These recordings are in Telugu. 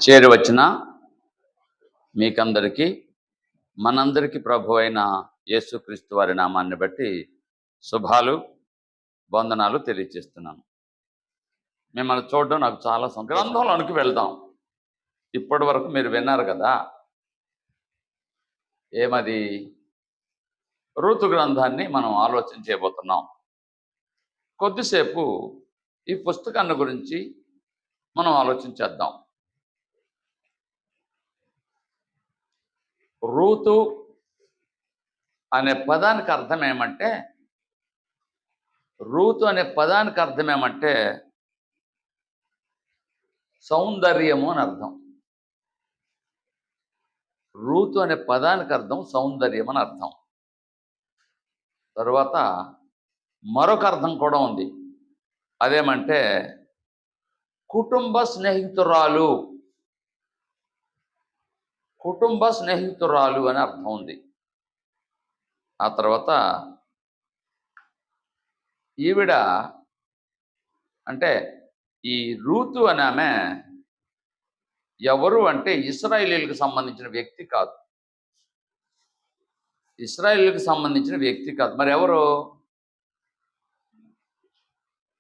చేరి వచ్చిన మీకందరికీ మనందరికీ ప్రభు అయిన యేసుక్రీస్తు వారి నామాన్ని బట్టి శుభాలు వందనాలు తెలియజేస్తున్నాను. మిమ్మల్ని చూడడం నాకు చాలా గ్రంథంలోనికి వెళ్దాం. ఇప్పటి వరకు మీరు విన్నారు కదా, ఏమది రూతు గ్రంథాన్ని మనం ఆలోచన చేయబోతున్నాం. కొద్దిసేపు ఈ పుస్తకాన్ని గురించి మనం ఆలోచించేద్దాం. రూతు అనే పదానికి అర్థం ఏమంటే, రూతు అనే పదానికి అర్థం ఏమంటే సౌందర్యము అని అర్థం. రూతు అనే పదానికి అర్థం సౌందర్యం అని అర్థం. తరువాత మరొక అర్థం కూడా ఉంది. అదేమంటే కుటుంబ స్నేహితురాలు, కుటుంబ స్నేహితురాలు అని అర్థం ఉంది. ఆ తర్వాత ఈవిడ అంటే ఈ రూతు అని ఆమె ఎవరు అంటే ఇశ్రాయేలీలకు సంబంధించిన వ్యక్తి కాదు. ఇశ్రాయేలీలకు సంబంధించిన వ్యక్తి కాదు. మరి ఎవరు?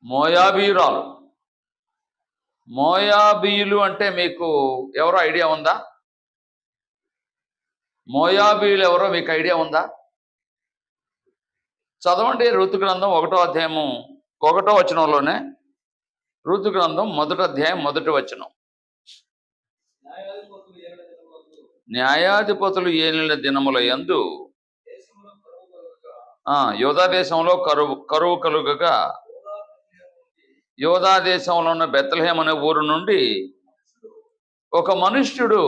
మోయాబీయురాలు. మోయాబీయులు అంటే మీకు ఎవరో ఐడియా ఉందా? మోయాబీయులు ఎవరో మీకు ఐడియా ఉందా? చదవండి రూతు గ్రంథం 1వ అధ్యాయము 1వ వచనంలోనే. రూతు గ్రంథం 1వ అధ్యాయం 1వ వచనం. న్యాయాధిపతులు ఏలిన దినముల యందు యోధా దేశంలో కరువు కలుగగా యోధా దేశంలో ఉన్న బెత్లెహేము అనే ఊరు నుండి ఒక మనుష్యుడు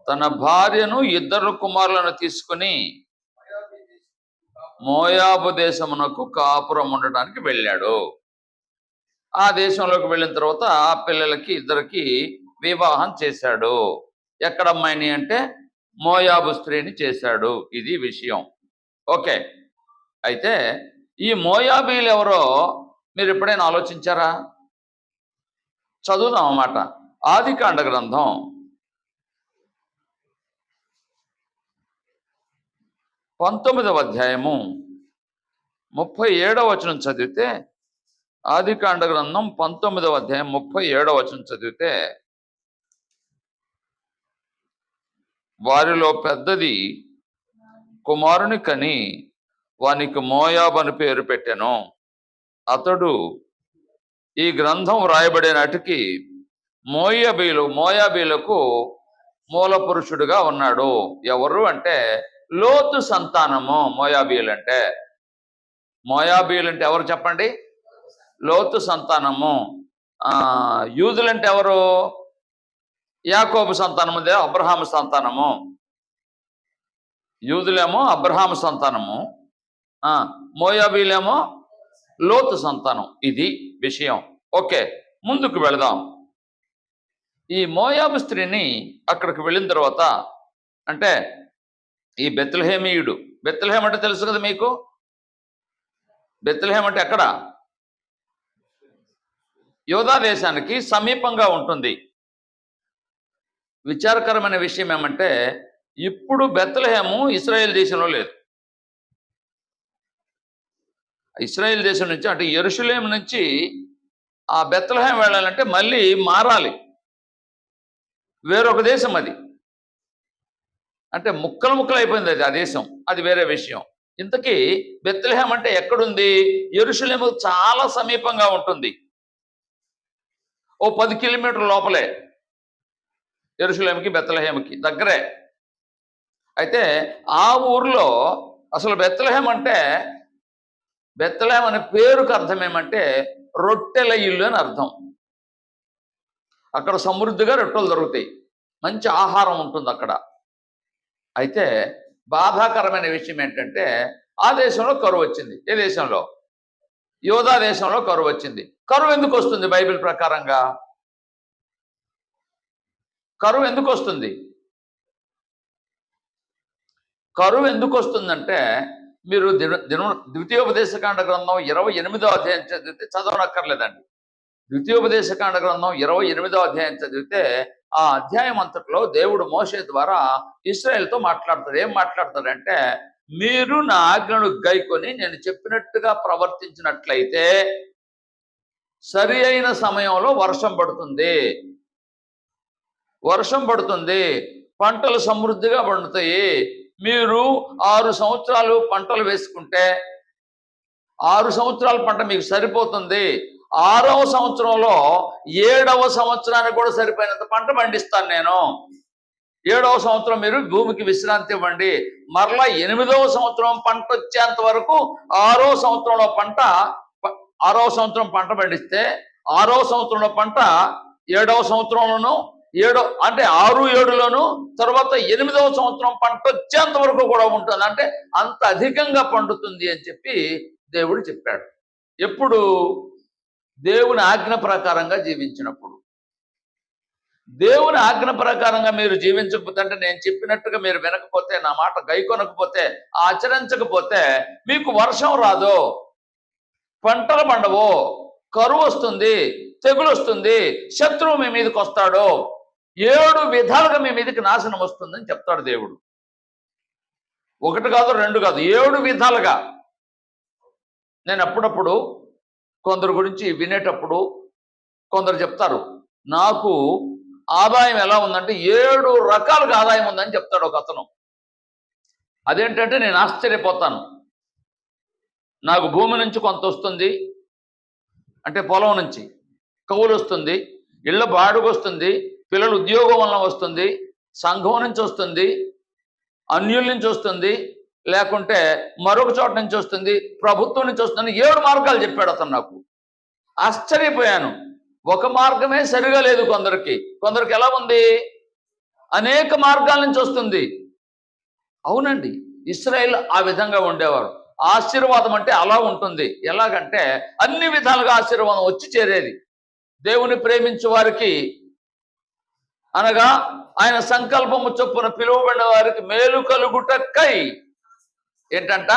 తన భార్యను 2 కుమారులను తీసుకుని మోయాబు దేశమునకు కాపురం ఉండడానికి వెళ్ళాడు. ఆ దేశంలోకి వెళ్ళిన తర్వాత ఆ పిల్లలకి 2కి వివాహం చేశాడు. ఎక్కడ అమ్మాయిని అంటే మోయాబు స్త్రీని చేశాడు. ఇది విషయం. ఓకే, అయితే ఈ మోయాబీలు ఎవరో మీరు ఎప్పుడైనా ఆలోచించారా? చదువుదాం అన్నమాట. ఆదికాండ గ్రంథం 19వ అధ్యాయము 37వ వచనం చదివితే, ఆదికాండ గ్రంథం 19వ అధ్యాయం 37వ వచనం చదివితే, వారిలో పెద్దది కుమారుని కని వానికి మోయాబు అని పేరు పెట్టెను. అతడు ఈ గ్రంథం వ్రాయబడే నాటికి మోయాబీలకు మూల పురుషుడుగా ఉన్నాడు. ఎవరు అంటే లోతు సంతానము. మోయాబీలు అంటే ఎవరు చెప్పండి? లోతు సంతానము. యూదులంటే ఎవరు? యాకోబు సంతానము, అబ్రహాము సంతానము. యూదులేమో అబ్రహాము సంతానము, మోయాబీలేమో లోతు సంతానం. ఇది విషయం. ఓకే, ముందుకు వెళదాం. ఈ మోయాబు స్త్రీని అక్కడికి వెళ్ళిన తర్వాత అంటే ఈ బెత్లెహేమీయుడు, బెత్లెహేం అంటే తెలుసు కదా మీకు. బెత్లెహేం అంటే ఎక్కడ? యోధా దేశానికి సమీపంగా ఉంటుంది. విచారకరమైన విషయం ఏమంటే ఇప్పుడు బెత్లెహేము ఇశ్రాయేల్ దేశంలో లేదు. ఇశ్రాయేల్ దేశం నుంచి అంటే యెరూషలేము నుంచి ఆ బెత్లెహేం వెళ్ళాలంటే మళ్ళీ మారాలి, వేరొక దేశం. అది అంటే ముక్కలు అయిపోయింది అది, ఆ దేశం. అది వేరే విషయం. ఇంతకీ బెత్లెహేం అంటే ఎక్కడుంది? యెరూషలేము చాలా సమీపంగా ఉంటుంది. ఓ 10 కిలోమీటర్ల లోపలే యెరూషలేముకి బెత్లెహేముకి దగ్గరే. అయితే ఆ ఊర్లో అసలు బెత్లెహేం అనే పేరుకు అర్థం ఏమంటే రొట్టెల ఇల్లు అని అర్థం. అక్కడ సమృద్ధిగా రొట్టెలు దొరుకుతాయి, మంచి ఆహారం ఉంటుంది అక్కడ. అయితే బాధాకరమైన విషయం ఏంటంటే ఆ దేశంలో కరువు వచ్చింది. ఏ దేశంలో? యోధా దేశంలో కరువు వచ్చింది. కరువు ఎందుకు వస్తుంది? బైబిల్ ప్రకారంగా కరువు ఎందుకు వస్తుంది? కరువు ఎందుకు వస్తుందంటే మీరు ద్వితీయోపదేశకాండ గ్రంథం 28వ అధ్యాయం చదివితే చదవనక్కర్లేదండి. ద్వితీయోపదేశకాండ గ్రంథం 28వ అధ్యాయం చదివితే ఆ అధ్యాయం అంతట్లో దేవుడు మోషే ద్వారా ఇశ్రాయేలుతో మాట్లాడతాడు. ఏం మాట్లాడతాడంటే, మీరు నా ఆజ్ఞను గైకొని నేను చెప్పినట్టుగా ప్రవర్తించినట్లయితే సరి అయిన సమయంలో వర్షం పడుతుంది, పంటలు సమృద్ధిగా పండుతాయి. మీరు 6 సంవత్సరాలు పంటలు వేసుకుంటే 6 సంవత్సరాల పంట మీకు సరిపోతుంది. 6వ సంవత్సరంలో 7వ సంవత్సరానికి కూడా సరిపోయినంత పంట పండిస్తాను నేను. 7వ సంవత్సరం మీరు భూమికి విశ్రాంతి ఇవ్వండి. మరలా 8వ సంవత్సరం పంట వచ్చేంత వరకు 6వ సంవత్సరంలో 6వ సంవత్సరం పంట పండిస్తే 6వ సంవత్సరంలో పంట 7వ సంవత్సరంలోను 6, 7లోను తర్వాత 8వ సంవత్సరం పంట వచ్చేంత వరకు కూడా ఉంటుంది. అంటే అంత అధికంగా పండుతుంది అని చెప్పి దేవుడు చెప్పాడు. ఎప్పుడు? దేవుని ఆజ్ఞ ప్రకారంగా జీవించినప్పుడు. దేవుని ఆజ్ఞ ప్రకారంగా మీరు జీవించకపోతే, అంటే నేను చెప్పినట్టుగా మీరు వినకపోతే, నా మాట గైకొనకపోతే, ఆచరించకపోతే మీకు వర్షం రాదు, పంటలు పండవు, కరువు వస్తుంది, తెగులు వస్తుంది, శత్రువు మీ మీదకి వస్తాడు, 7 విధాలుగా మీ మీదకి నాశనం వస్తుందని చెప్తాడు దేవుడు. 1 కాదు 2 కాదు, 7 విధాలుగా. నేను అప్పుడప్పుడు కొందరు గురించి వినేటప్పుడు కొందరు చెప్తారు, నాకు ఆదాయం ఎలా ఉందంటే 7 రకాలుగా ఆదాయం ఉందని చెప్తాడు ఒక అతను. అదేంటంటే నేను ఆశ్చర్యపోతాను. నాకు భూమి నుంచి కొంత వస్తుంది, అంటే పొలం నుంచి కౌలు వస్తుంది, ఇళ్ళ బాడుగు వస్తుంది, పిల్లల ఉద్యోగం వలన వస్తుంది, సంఘం నుంచి వస్తుంది, అన్యుల నుంచి వస్తుంది, లేకుంటే మరొక చోట నుంచి వస్తుంది, ప్రభుత్వం నుంచి వస్తుంది. 7 మార్గాలు చెప్పాడు అతను. నాకు ఆశ్చర్యపోయాను. ఒక మార్గమే సరిగా లేదు కొందరికి ఎలా ఉంది? అనేక మార్గాల నుంచి వస్తుంది. అవునండి, ఇశ్రాయేలు ఆ విధంగా ఉండేవారు. ఆశీర్వాదం అంటే అలా ఉంటుంది. ఎలాగంటే అన్ని విధాలుగా ఆశీర్వాదం వచ్చి చేరేది. దేవుని ప్రేమించే వారికి, అనగా ఆయన సంకల్పము చొప్పున పిలువబడిన వారికి మేలు కలుగుటకై ఏంటంట?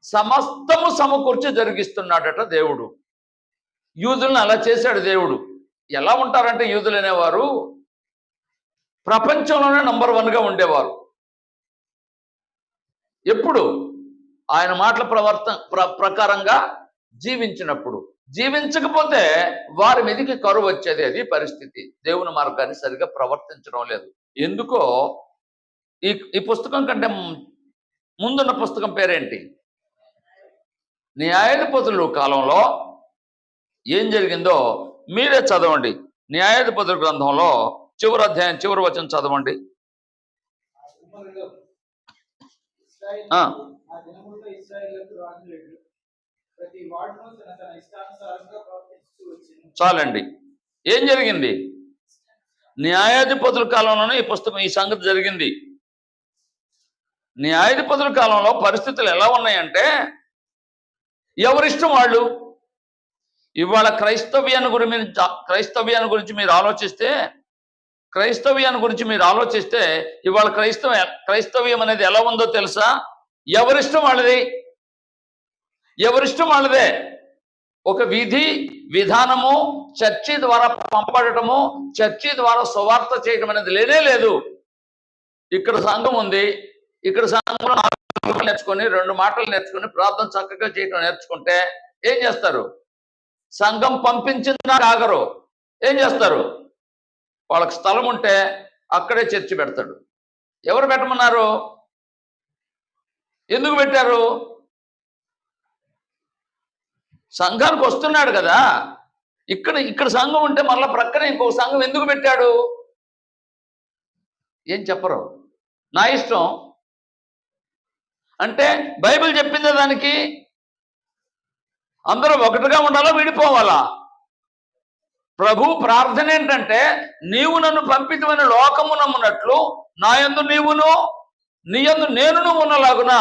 సమస్తము సమకూర్చి జరిగిస్తున్నాడట దేవుడు. యూదులను అలా చేశాడు దేవుడు. ఎలా ఉంటారంటే యూదులు అనేవారు ప్రపంచంలోనే నంబర్ 1గా ఉండేవారు. ఎప్పుడు? ఆయన మాటల ప్రకారంగా జీవించినప్పుడు. జీవించకపోతే వారి మీదకి కరువు వచ్చేది. అది పరిస్థితి. దేవుని మార్గాన్ని సరిగా ప్రవర్తించడం లేదు. ఎందుకో ఈ పుస్తకం కంటే ముందున్న పుస్తకం పేరేంటి? న్యాయాధిపతుల కాలంలో ఏం జరిగిందో మీరే చదవండి. న్యాయాధిపతుల గ్రంథంలో చివరి అధ్యాయం చివరి వచనం చదవండి. చాలండి. ఏం జరిగింది? న్యాయాధిపతుల కాలంలోనే ఈ సంగతి జరిగింది. న్యాయాధిపతుల కాలంలో పరిస్థితులు ఎలా ఉన్నాయంటే ఎవరిష్టం వాళ్ళు. ఇవాళ క్రైస్తవ్యాన్ని గురించి మీరు ఆలోచిస్తే ఇవాళ క్రైస్తవ్యం అనేది ఎలా ఉందో తెలుసా? ఎవరిష్టం వాళ్ళదే. ఒక విధి విధానము, చర్చి ద్వారా పంపడటము, చర్చి ద్వారా సువార్త చేయడం అనేది లేనే లేదు. ఇక్కడ సంఘం ఉంది, ఇక్కడ సంఘంలో నేర్చుకొని 2 మాటలు నేర్చుకొని ప్రార్థన చక్కగా చేయడం నేర్చుకుంటే ఏం చేస్తారు? సంఘం పంపించిన ఆగరు. ఏం చేస్తారు? వాళ్ళకి స్థలం ఉంటే అక్కడే చర్చి పెడతాడు. ఎవరు పెట్టమన్నారు? ఎందుకు పెట్టారు? సంఘానికి వస్తున్నాడు కదా. ఇక్కడ సంఘం ఉంటే మళ్ళీ ప్రక్కన ఇంకొక సంఘం ఎందుకు పెట్టాడు? ఏం చెప్పరు. నా ఇష్టం అంటే బైబిల్ చెప్పిందే దానికి. అందరూ ఒకటిగా ఉండాలా, విడిపోవాలా? ప్రభు ప్రార్థన ఏంటంటే, నీవు నన్ను పంపితమని లోకము నమ్మునట్లు నా యందు నీవును, నీ యందు నేనును ఉన్నలాగున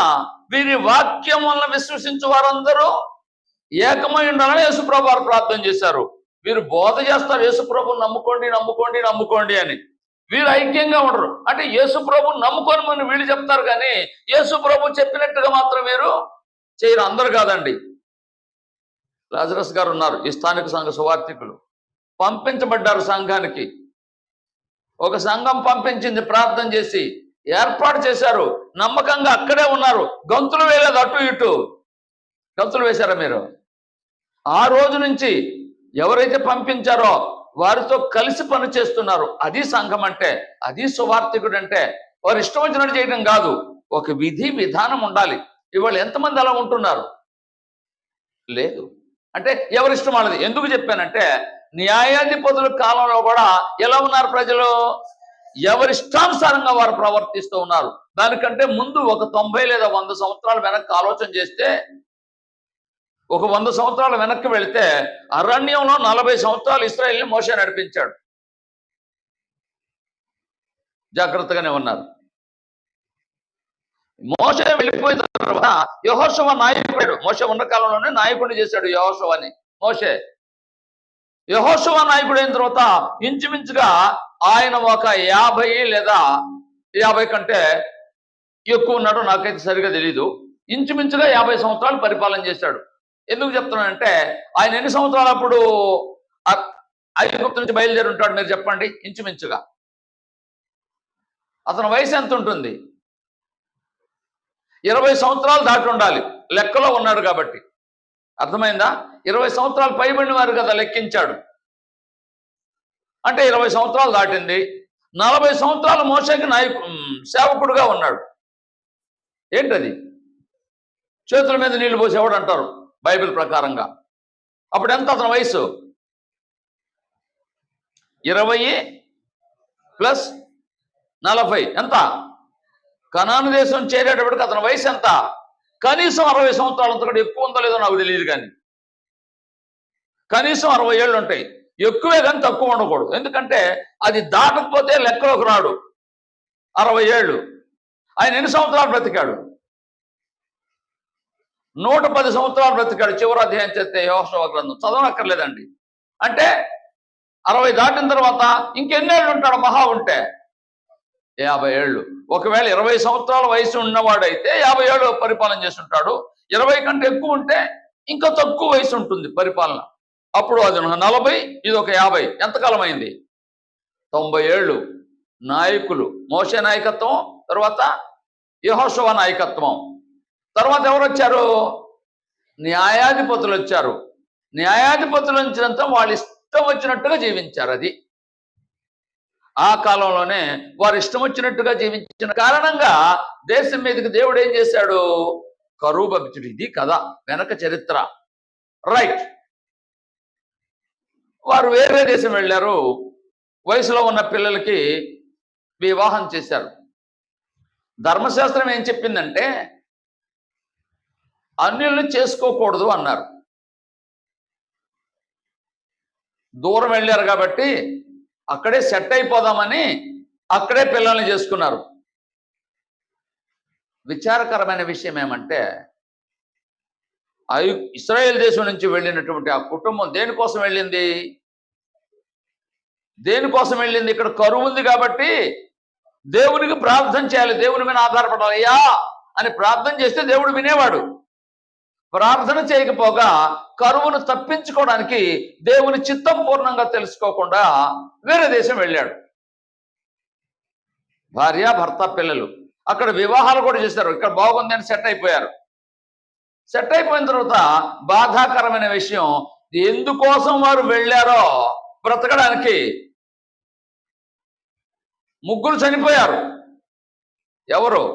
వీరి వాక్యం వలన విశ్వసించు వారందరూ ఏకమై ఉండాలని యేసుప్రభు వారు ప్రార్థన చేశారు. వీరు బోధ చేస్తారు, యేసుప్రభుని నమ్ముకోండి అని. వీరు ఐక్యంగా ఉండరు. అంటే యేసుప్రభుని నమ్ముకొని మనం వీళ్ళు చెప్తారు, కానీ యేసుప్రభు చెప్పినట్టుగా మాత్రం వీరు చేయరు. అందరు కాదండి. లాజరస్ గారు ఉన్నారు, ఈ స్థానిక సంఘ సువార్థికులు పంపించబడ్డారు సంఘానికి. ఒక సంఘం పంపించింది, ప్రార్థన చేసి ఏర్పాటు చేశారు, నమ్మకంగా అక్కడే ఉన్నారు, గంతులు వేయలేదు అటు ఇటు. గంతులు వేశారా మీరు? ఆ రోజు నుంచి ఎవరైతే పంపించారో వారితో కలిసి పని చేస్తున్నారు. అది సంఘం అంటే, అది సువార్థికుడు అంటే. వారు ఇష్టం వచ్చినట్టు చేయడం కాదు, ఒక విధి విధానం ఉండాలి. ఇవాళ ఎంతమంది అలా ఉంటున్నారు? లేదు. అంటే ఎవరిష్టం వాళ్ళది. ఎందుకు చెప్పానంటే, న్యాయాధిపతుల కాలంలో కూడా ఎలా ఉన్నారు ప్రజలు? ఎవరిష్టానుసారంగా వారు ప్రవర్తిస్తూ ఉన్నారు. దానికంటే ముందు ఒక 90 లేదా 100 సంవత్సరాల వెనక్కి ఆలోచన చేస్తే, ఒక 100 సంవత్సరాల వెనక్కి వెళితే అరణ్యంలో 40 సంవత్సరాలు ఇశ్రాయేలుని మోషే నడిపించాడు. జాగ్రత్తగానే ఉన్నారు. మోషే వెళ్ళిపోయిన తర్వాత యెహోషువ నాయకుడు, మోషే ఉన్న కాలంలోనే నాయకుడిని చేశాడు యెహోషువని. మోషే యెహోషువ నాయకుడు అయిన తర్వాత ఇంచుమించుగా ఆయన ఒక 50 లేదా 50 కంటే ఎక్కువ ఉన్నాడు, నాకైతే సరిగా తెలీదు. ఇంచుమించుగా 50 సంవత్సరాలు పరిపాలన చేశాడు. ఎందుకు చెప్తున్నానంటే, ఆయన ఎన్ని సంవత్సరాలు అప్పుడు ఐగుప్తు నుంచి బయలుదేరి ఉంటాడు మీరు చెప్పండి? ఇంచుమించుగా అతని వయసు ఎంత ఉంటుంది? 20 సంవత్సరాలు దాటి ఉండాలి, లెక్కలో ఉన్నాడు కాబట్టి. అర్థమైందా? 20 సంవత్సరాలు పైబడిన వారు కదా లెక్కించాడు అంటే 20 సంవత్సరాలు దాటింది. 40 సంవత్సరాలు మోషేకి సేవకుడుగా ఉన్నాడు. ఏంటది? చేతుల మీద నీళ్లు పోసేవాడు అంటారు బైబిల్ ప్రకారంగా. అప్పుడు ఎంత అతని వయసు? 20 + 40 ఎంత? కనాను దేశం చేరేటప్పటికి అతని వయసు ఎంత? కనీసం 60 సంవత్సరాలు. అంతకంటే ఎక్కువ ఉందో లేదో నాకు తెలియదు, కానీ కనీసం 60 ఏళ్ళు ఉంటాయి. ఎక్కువే కానీ తక్కువ ఉండకూడదు. ఎందుకంటే అది దాటకపోతే లెక్కలోకి రాడు. 60 ఏళ్ళు. ఆయన ఎన్ని సంవత్సరాలు బ్రతికాడు? 110 సంవత్సరాలు బ్రతికాడు. చివరి అధ్యాయం చేస్తే యెహోషువ గ్రంథం చదవనక్కర్లేదండి. అంటే 60 దాటిన తర్వాత ఇంకెన్నేళ్ళు ఉంటాడు? మహా ఉంటే 50 ఏళ్ళు. ఒకవేళ 20 సంవత్సరాల వయసు ఉన్నవాడైతే 50 ఏళ్ళు పరిపాలన చేస్తుంటాడు. 20 కంటే ఎక్కువ ఉంటే ఇంకా తక్కువ వయసు ఉంటుంది పరిపాలన. అప్పుడు అది 40, ఇది ఒక 50. ఎంతకాలం అయింది? 90 ఏళ్ళు. నాయకులు, మోషే నాయకత్వం, తర్వాత యెహోషువ నాయకత్వం. తర్వాత ఎవరు వచ్చారు? న్యాయాధిపతులు వచ్చారు. న్యాయాధిపతులు వచ్చినంత వాళ్ళు ఇష్టం వచ్చినట్టుగా జీవించారు. అది ఆ కాలంలోనే వారు ఇష్టం వచ్చినట్టుగా జీవించిన కారణంగా దేశం మీదకి దేవుడు ఏం చేశాడు? కరువు పంపించుడు. ఇది కదా వెనక చరిత్ర. రైట్. వారు వేరే దేశం వెళ్ళారు. వయసులో ఉన్న పిల్లలకి వివాహం చేశారు. ధర్మశాస్త్రం ఏం చెప్పిందంటే, అన్యుల్ని చేసుకోకూడదు అన్నారు. దూరం వెళ్ళారు కాబట్టి అక్కడే సెట్ అయిపోదామని అక్కడే పిల్లల్ని చేసుకున్నారు. విచారకరమైన విషయం ఏమంటే, ఇశ్రాయేల్ దేశం నుంచి వెళ్ళినటువంటి ఆ కుటుంబం దేనికోసం వెళ్ళింది? దేనికోసం వెళ్ళింది? ఇక్కడ కరువు ఉంది కాబట్టి దేవునికి ప్రార్థన చేయాలి, దేవుని మీద ఆధారపడాలి. అయ్యా అని ప్రార్థన చేస్తే దేవుడు వినేవాడు. ప్రార్థన చేయకపోగా కరువును తప్పించుకోవడానికి దేవుని చిత్తం పూర్ణంగా తెలుసుకోకుండా వేరే దేశం వెళ్ళాడు. భార్య, భర్త, పిల్లలు. అక్కడ వివాహాలు కూడా చేశారు. ఇక్కడ బాగుంది అని సెట్ అయిపోయారు. సెట్ అయిపోయిన తర్వాత బాధాకరమైన విషయం, ఎందుకోసం వారు వెళ్ళారో బ్రతకడానికి, ముగ్గురు చనిపోయారు. ఎవరు?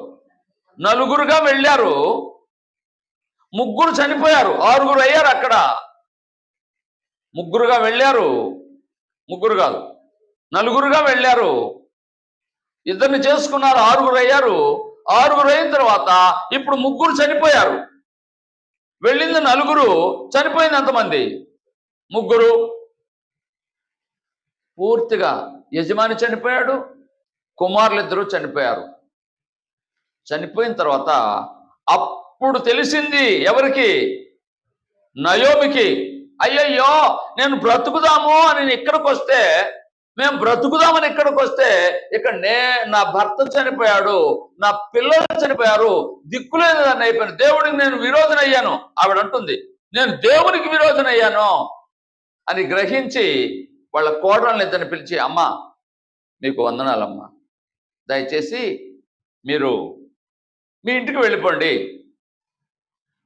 నలుగురుగా వెళ్ళారు, ముగ్గురు చనిపోయారు. 6గురు అయ్యారు అక్కడ. ముగ్గురుగా వెళ్ళారు, ముగ్గురు కాదు నలుగురుగా వెళ్ళారు. ఇద్దరిని చేసుకున్నారు, 6గురు అయ్యారు. 6గురు అయిన తర్వాత ఇప్పుడు ముగ్గురు చనిపోయారు. వెళ్ళింది నలుగురు, చనిపోయింది ఎంతమంది? ముగ్గురు. పూర్తిగా యజమాని చనిపోయాడు, కుమారులిద్దరూ చనిపోయారు. చనిపోయిన తర్వాత అప్పుడు తెలిసింది ఎవరికి? నయోమికి. అయ్యయ్యో, నేను బ్రతుకుదాము అని ఇక్కడికి వస్తే, మేము బ్రతుకుదామని ఇక్కడికి వస్తే ఇక్కడ నా భర్త చనిపోయాడు, నా పిల్లలు చనిపోయారు, దిక్కులేదు దాన్ని అయిపోయాను, దేవుడికి నేను విరోధన అయ్యాను. ఆవిడ అంటుంది, నేను దేవునికి విరోధనయ్యాను అని గ్రహించి వాళ్ళ కోడళ్ళని ఇద్దరిని పిలిచి, అమ్మ మీకు వందనాలమ్మా, దయచేసి మీరు మీ ఇంటికి వెళ్ళిపోండి.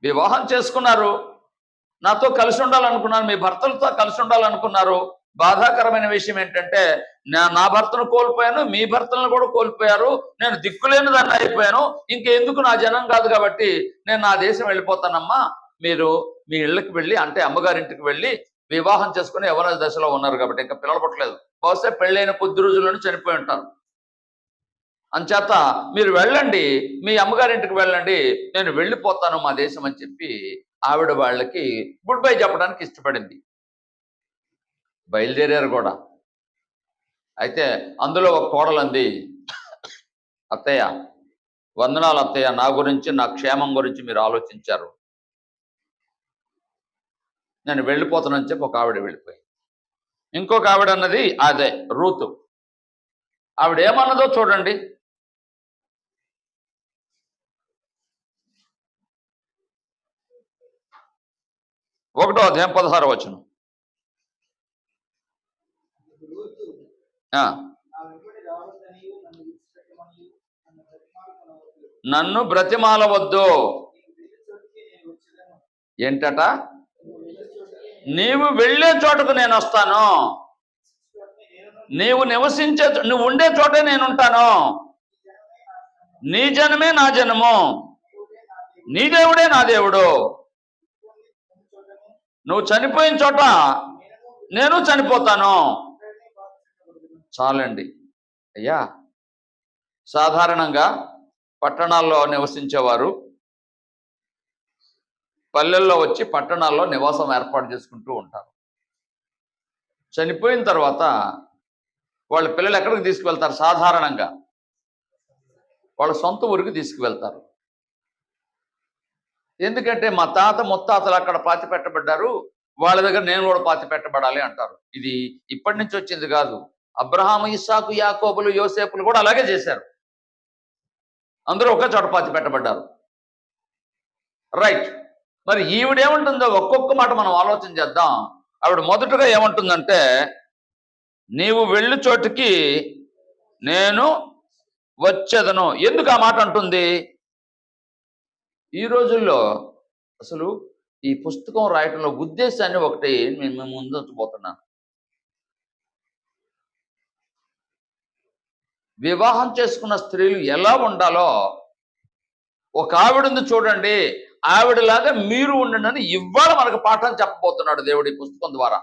వివాహం చేసుకున్నారు, నాతో కలిసి ఉండాలనుకున్నారు, మీ భర్తలతో కలిసి ఉండాలనుకున్నారు. బాధాకరమైన విషయం ఏంటంటే నా భర్తను కోల్పోయాను, మీ భర్తలను కూడా కోల్పోయారు. నేను దిక్కులేని దాన్ని అయిపోయాను. ఇంకెందుకు, నా జనం కాదు కాబట్టి నేను నా దేశం వెళ్ళిపోతానమ్మా. మీరు మీ ఇళ్ళకి వెళ్ళి, అంటే అమ్మగారింటికి వెళ్ళి వివాహం చేసుకుని యవ్వన దశలో ఉన్నారు కాబట్టి ఇంకా పిల్లలు పుట్టలేదు, బహుశా పెళ్ళైన కొద్ది రోజుల్లోనే చనిపోయి ఉంటారు. అంచేత మీరు వెళ్ళండి, మీ అమ్మగారింటికి వెళ్ళండి, నేను వెళ్ళిపోతాను మా దేశం అని చెప్పి ఆవిడ వాళ్ళకి గుడ్ బై చెప్పడానికి ఇష్టపడింది. బయలుదేరారు కూడా. అయితే అందులో ఒక కోడలంది, అత్తయ్య వందనాలు అత్తయ్య, నా గురించి నా క్షేమం గురించి మీరు ఆలోచించారు, నేను వెళ్ళిపోతానని చెప్పి ఒక ఆవిడ వెళ్ళిపోయింది. ఇంకొక ఆవిడ అన్నది అదే రూతు. ఆవిడ ఏమన్నదో చూడండి. 1వ అధ్యాయం 16వ వచనం. నన్ను బ్రతిమాలవద్దు. ఏంటట? నీవు వెళ్ళే చోటకు నేను వస్తాను, నువ్వు ఉండే చోటే నేను ఉంటాను. నీ జనమే నా జనము, నీ దేవుడే నా దేవుడు. నువ్వు చనిపోయిన చోట నేను చనిపోతాను. చాలండి అయ్యా. సాధారణంగా పట్టణాల్లో నివసించేవారు పల్లెల్లో వచ్చి పట్టణాల్లో నివాసం ఏర్పాటు చేసుకుంటూ ఉంటారు. చనిపోయిన తర్వాత వాళ్ళ పిల్లలు ఎక్కడికి తీసుకువెళ్తారు? సాధారణంగా వాళ్ళ సొంత ఊరికి తీసుకువెళ్తారు. ఎందుకంటే మా తాత ముత్తాతలు అక్కడ పాతి పెట్టబడ్డారు, వాళ్ళ దగ్గర నేను కూడా పాతి పెట్టబడాలి అంటారు. ఇది ఇప్పటి నుంచి వచ్చింది కాదు. అబ్రహాము, ఇస్సాకు, యాకోబులు, యోసేపులు కూడా అలాగే చేశారు. అందరూ ఒక చోట పాతి పెట్టబడ్డారు. రైట్. మరి ఈవిడేమంటుందో ఒక్కొక్క మాట మనం ఆలోచన చేద్దాం. ఆవిడ మొదటగా ఏమంటుందంటే, నీవు వెళ్ళు చోటుకి నేను వచ్చేదను. ఎందుకు ఆ మాట అంటుంది? ఈ రోజుల్లో అసలు ఈ పుస్తకం రాయటంలో ఉద్దేశాన్ని ఒకటి నేను ముందుంచబోతున్నాను. వివాహం చేసుకున్న స్త్రీలు ఎలా ఉండాలో ఒక ఆవిడని చూడండి, ఆవిడలాగా మీరు ఉండండి అని ఇవాళ మనకు పాఠం చెప్పబోతున్నాడు దేవుడి పుస్తకం ద్వారా.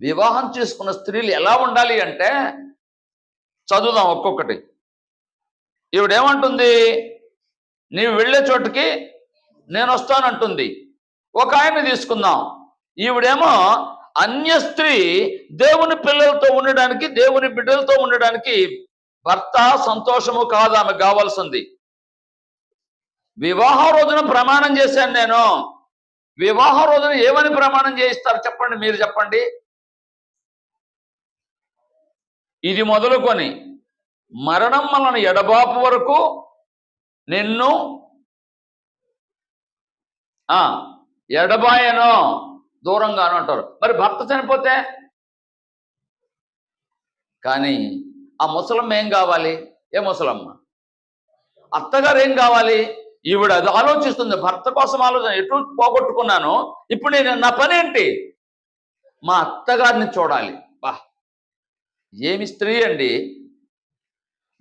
వివాహం చేసుకున్న స్త్రీలు ఎలా ఉండాలి అంటే చదువుదాం ఒక్కొక్కటి. ఈవిడేమంటుంది? నీవు వెళ్ళే చోటుకి నేను వస్తానంటుంది. ఒక ఆయన తీసుకుందాం. ఈవిడేమో అన్య స్త్రీ దేవుని పిల్లలతో ఉండడానికి, దేవుని బిడ్డలతో ఉండడానికి భర్త సంతోషము కాదు ఆమె కావాల్సింది. వివాహం రోజున ప్రమాణం చేశాను నేను. వివాహం రోజున ఏమని ప్రమాణం చేయిస్తారు చెప్పండి, మీరు చెప్పండి. ఇది మొదలుకొని మరణం వలన ఎడబాపు వరకు నిన్ను ఎడబాయను, దూరంగాను అంటారు. మరి భర్త చనిపోతే? కానీ ఆ ముసలమ్మ ఏం కావాలి? ఏ ముసలమ్మ? అత్తగారు ఏం కావాలి? ఈవిడ అది ఆలోచిస్తుంది. భర్త కోసం ఆలోచన, ఎటు పోగొట్టుకున్నాను, ఇప్పుడు నేను నా పని ఏంటి? మా అత్తగారిని చూడాలి. బా, ఏమి స్త్రీ అండి.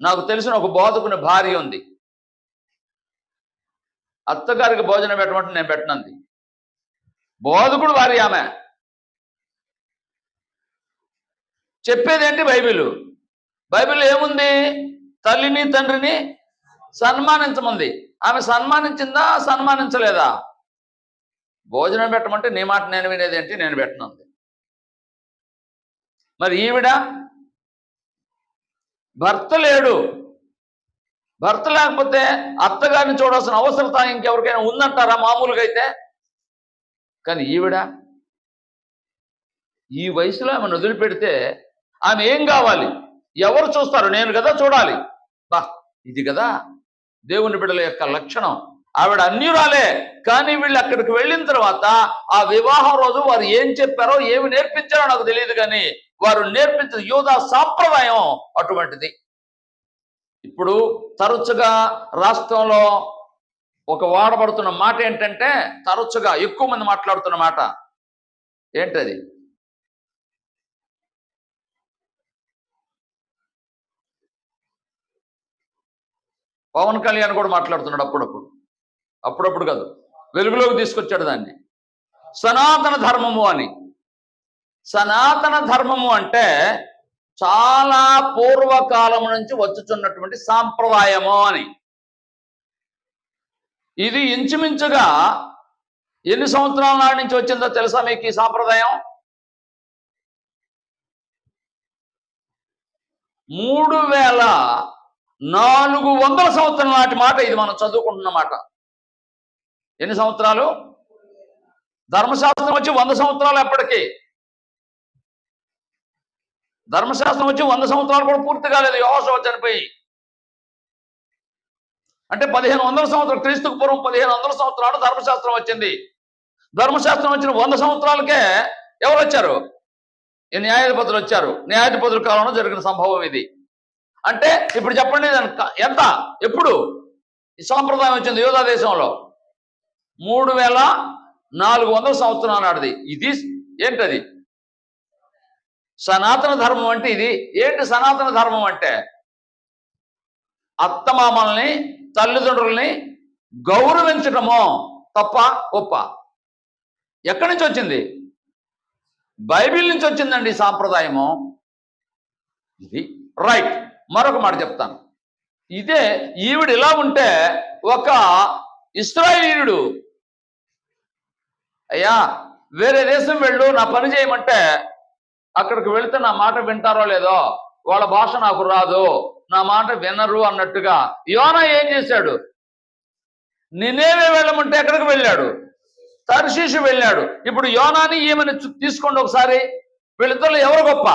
నాకు తెలిసిన ఒక బోధకుని భార్య ఉంది. అత్తగారికి భోజనం పెట్టమంటే నేను పెట్టనంది. బోధకుడు భార్య ఆమె. చెప్పేదేంటి? బైబిల్ ఏముంది? తల్లిని తండ్రిని సన్మానించమంది. ఆమె సన్మానించిందా? సన్మానించలేదా? భోజనం పెట్టమంటే నీ మాట నేను వినేదేంటి? నేను పెట్టనంది. మరి ఈవిడ భర్త లేడు, భర్త లేకపోతే అత్తగారిని చూడాల్సిన అవసరత ఇంకెవరికైనా ఉందంటారా మామూలుగా అయితే? కానీ ఈవిడ ఈ వయసులో ఆమెను వదిలిపెడితే ఆమె ఏం కావాలి? ఎవరు చూస్తారు? నేను కదా చూడాలి. బా, ఇది కదా దేవుని బిడ్డల యొక్క లక్షణం. ఆవిడ అన్యురాలే. కానీ వీళ్ళు అక్కడికి వెళ్ళిన తర్వాత ఆ వివాహం రోజు వారు ఏం చెప్పారో ఏమి నేర్పించారో నాకు తెలియదు, కానీ వారు నేర్పించిన యూదా సాంప్రదాయం అటువంటిది. ఇప్పుడు తరచుగా రాష్ట్రంలో ఒక వాడబడుతున్న మాట ఏంటంటే, తరచుగా ఎక్కువ మంది మాట్లాడుతున్న మాట ఏంటది? పవన్ కళ్యాణ్ కూడా మాట్లాడుతున్నాడు అప్పుడప్పుడు కాదు, వెలుగులోకి తీసుకొచ్చాడు దాన్ని, సనాతన ధర్మము అని. సనాతన ధర్మము అంటే చాలా పూర్వకాలం నుంచి వచ్చుచున్నటువంటి సాంప్రదాయము అని. ఇది ఇంచుమించుగా ఎన్ని సంవత్సరాల నాటి నుంచి వచ్చిందో తెలుసా మీకు ఈ సాంప్రదాయం? 3400 సంవత్సరాల నాటి మాట ఇది, మనం చదువుకుంటున్న మాట. ఎన్ని సంవత్సరాలు? ధర్మశాస్త్రం వచ్చి 100 సంవత్సరాలు ఎప్పటికీ. ధర్మశాస్త్రం వచ్చి 100 సంవత్సరాలు కూడా పూర్తి కాలేదు యెహోషువ చనిపోయి. అంటే 1500 సంవత్సరాలు, క్రీస్తుకు పూర్వం 1500 సంవత్సరాలు ధర్మశాస్త్రం వచ్చింది. ధర్మశాస్త్రం వచ్చిన 100 సంవత్సరాలకే ఎవరు వచ్చారు? ఈ న్యాయాధిపతులు వచ్చారు. న్యాయాధిపతుల కాలంలో జరిగిన సంభవం ఇది. అంటే ఇప్పుడు చెప్పండి, ఎంత, ఎప్పుడు ఈ సాంప్రదాయం వచ్చింది యూదా దేశంలో? 3400 సంవత్సరాల నాటిది. ఇది ఏంటది? సనాతన ధర్మం అంటే ఇది. ఏంటి సనాతన ధర్మం అంటే? అత్తమామల్ని, తల్లిదండ్రుల్ని గౌరవించటమో తప్ప ఒప్ప? ఎక్కడి నుంచి వచ్చింది? బైబిల్ నుంచి వచ్చిందండి ఈ సాంప్రదాయము. ఇది రైట్. మరొక మాట చెప్తాను. ఇదే ఈవిడ ఇలా ఉంటే ఒక ఇశ్రాయేలీయుడు, అయ్యా వేరే దేశం వెళ్ళు, నా పని చేయమంటే అక్కడికి వెళితే నా మాట వింటారో లేదో, వాళ్ళ భాష నాకు రాదు, నా మాట వినరు అన్నట్టుగా యోనా ఏం చేశాడు? నినేవే వెళ్ళమంటే ఎక్కడికి వెళ్ళాడు? తర్షీషు వెళ్ళాడు. ఇప్పుడు యోనాని ఏమని తీసుకోండి ఒకసారి. వీళ్ళిద్దరు ఎవరు గొప్ప?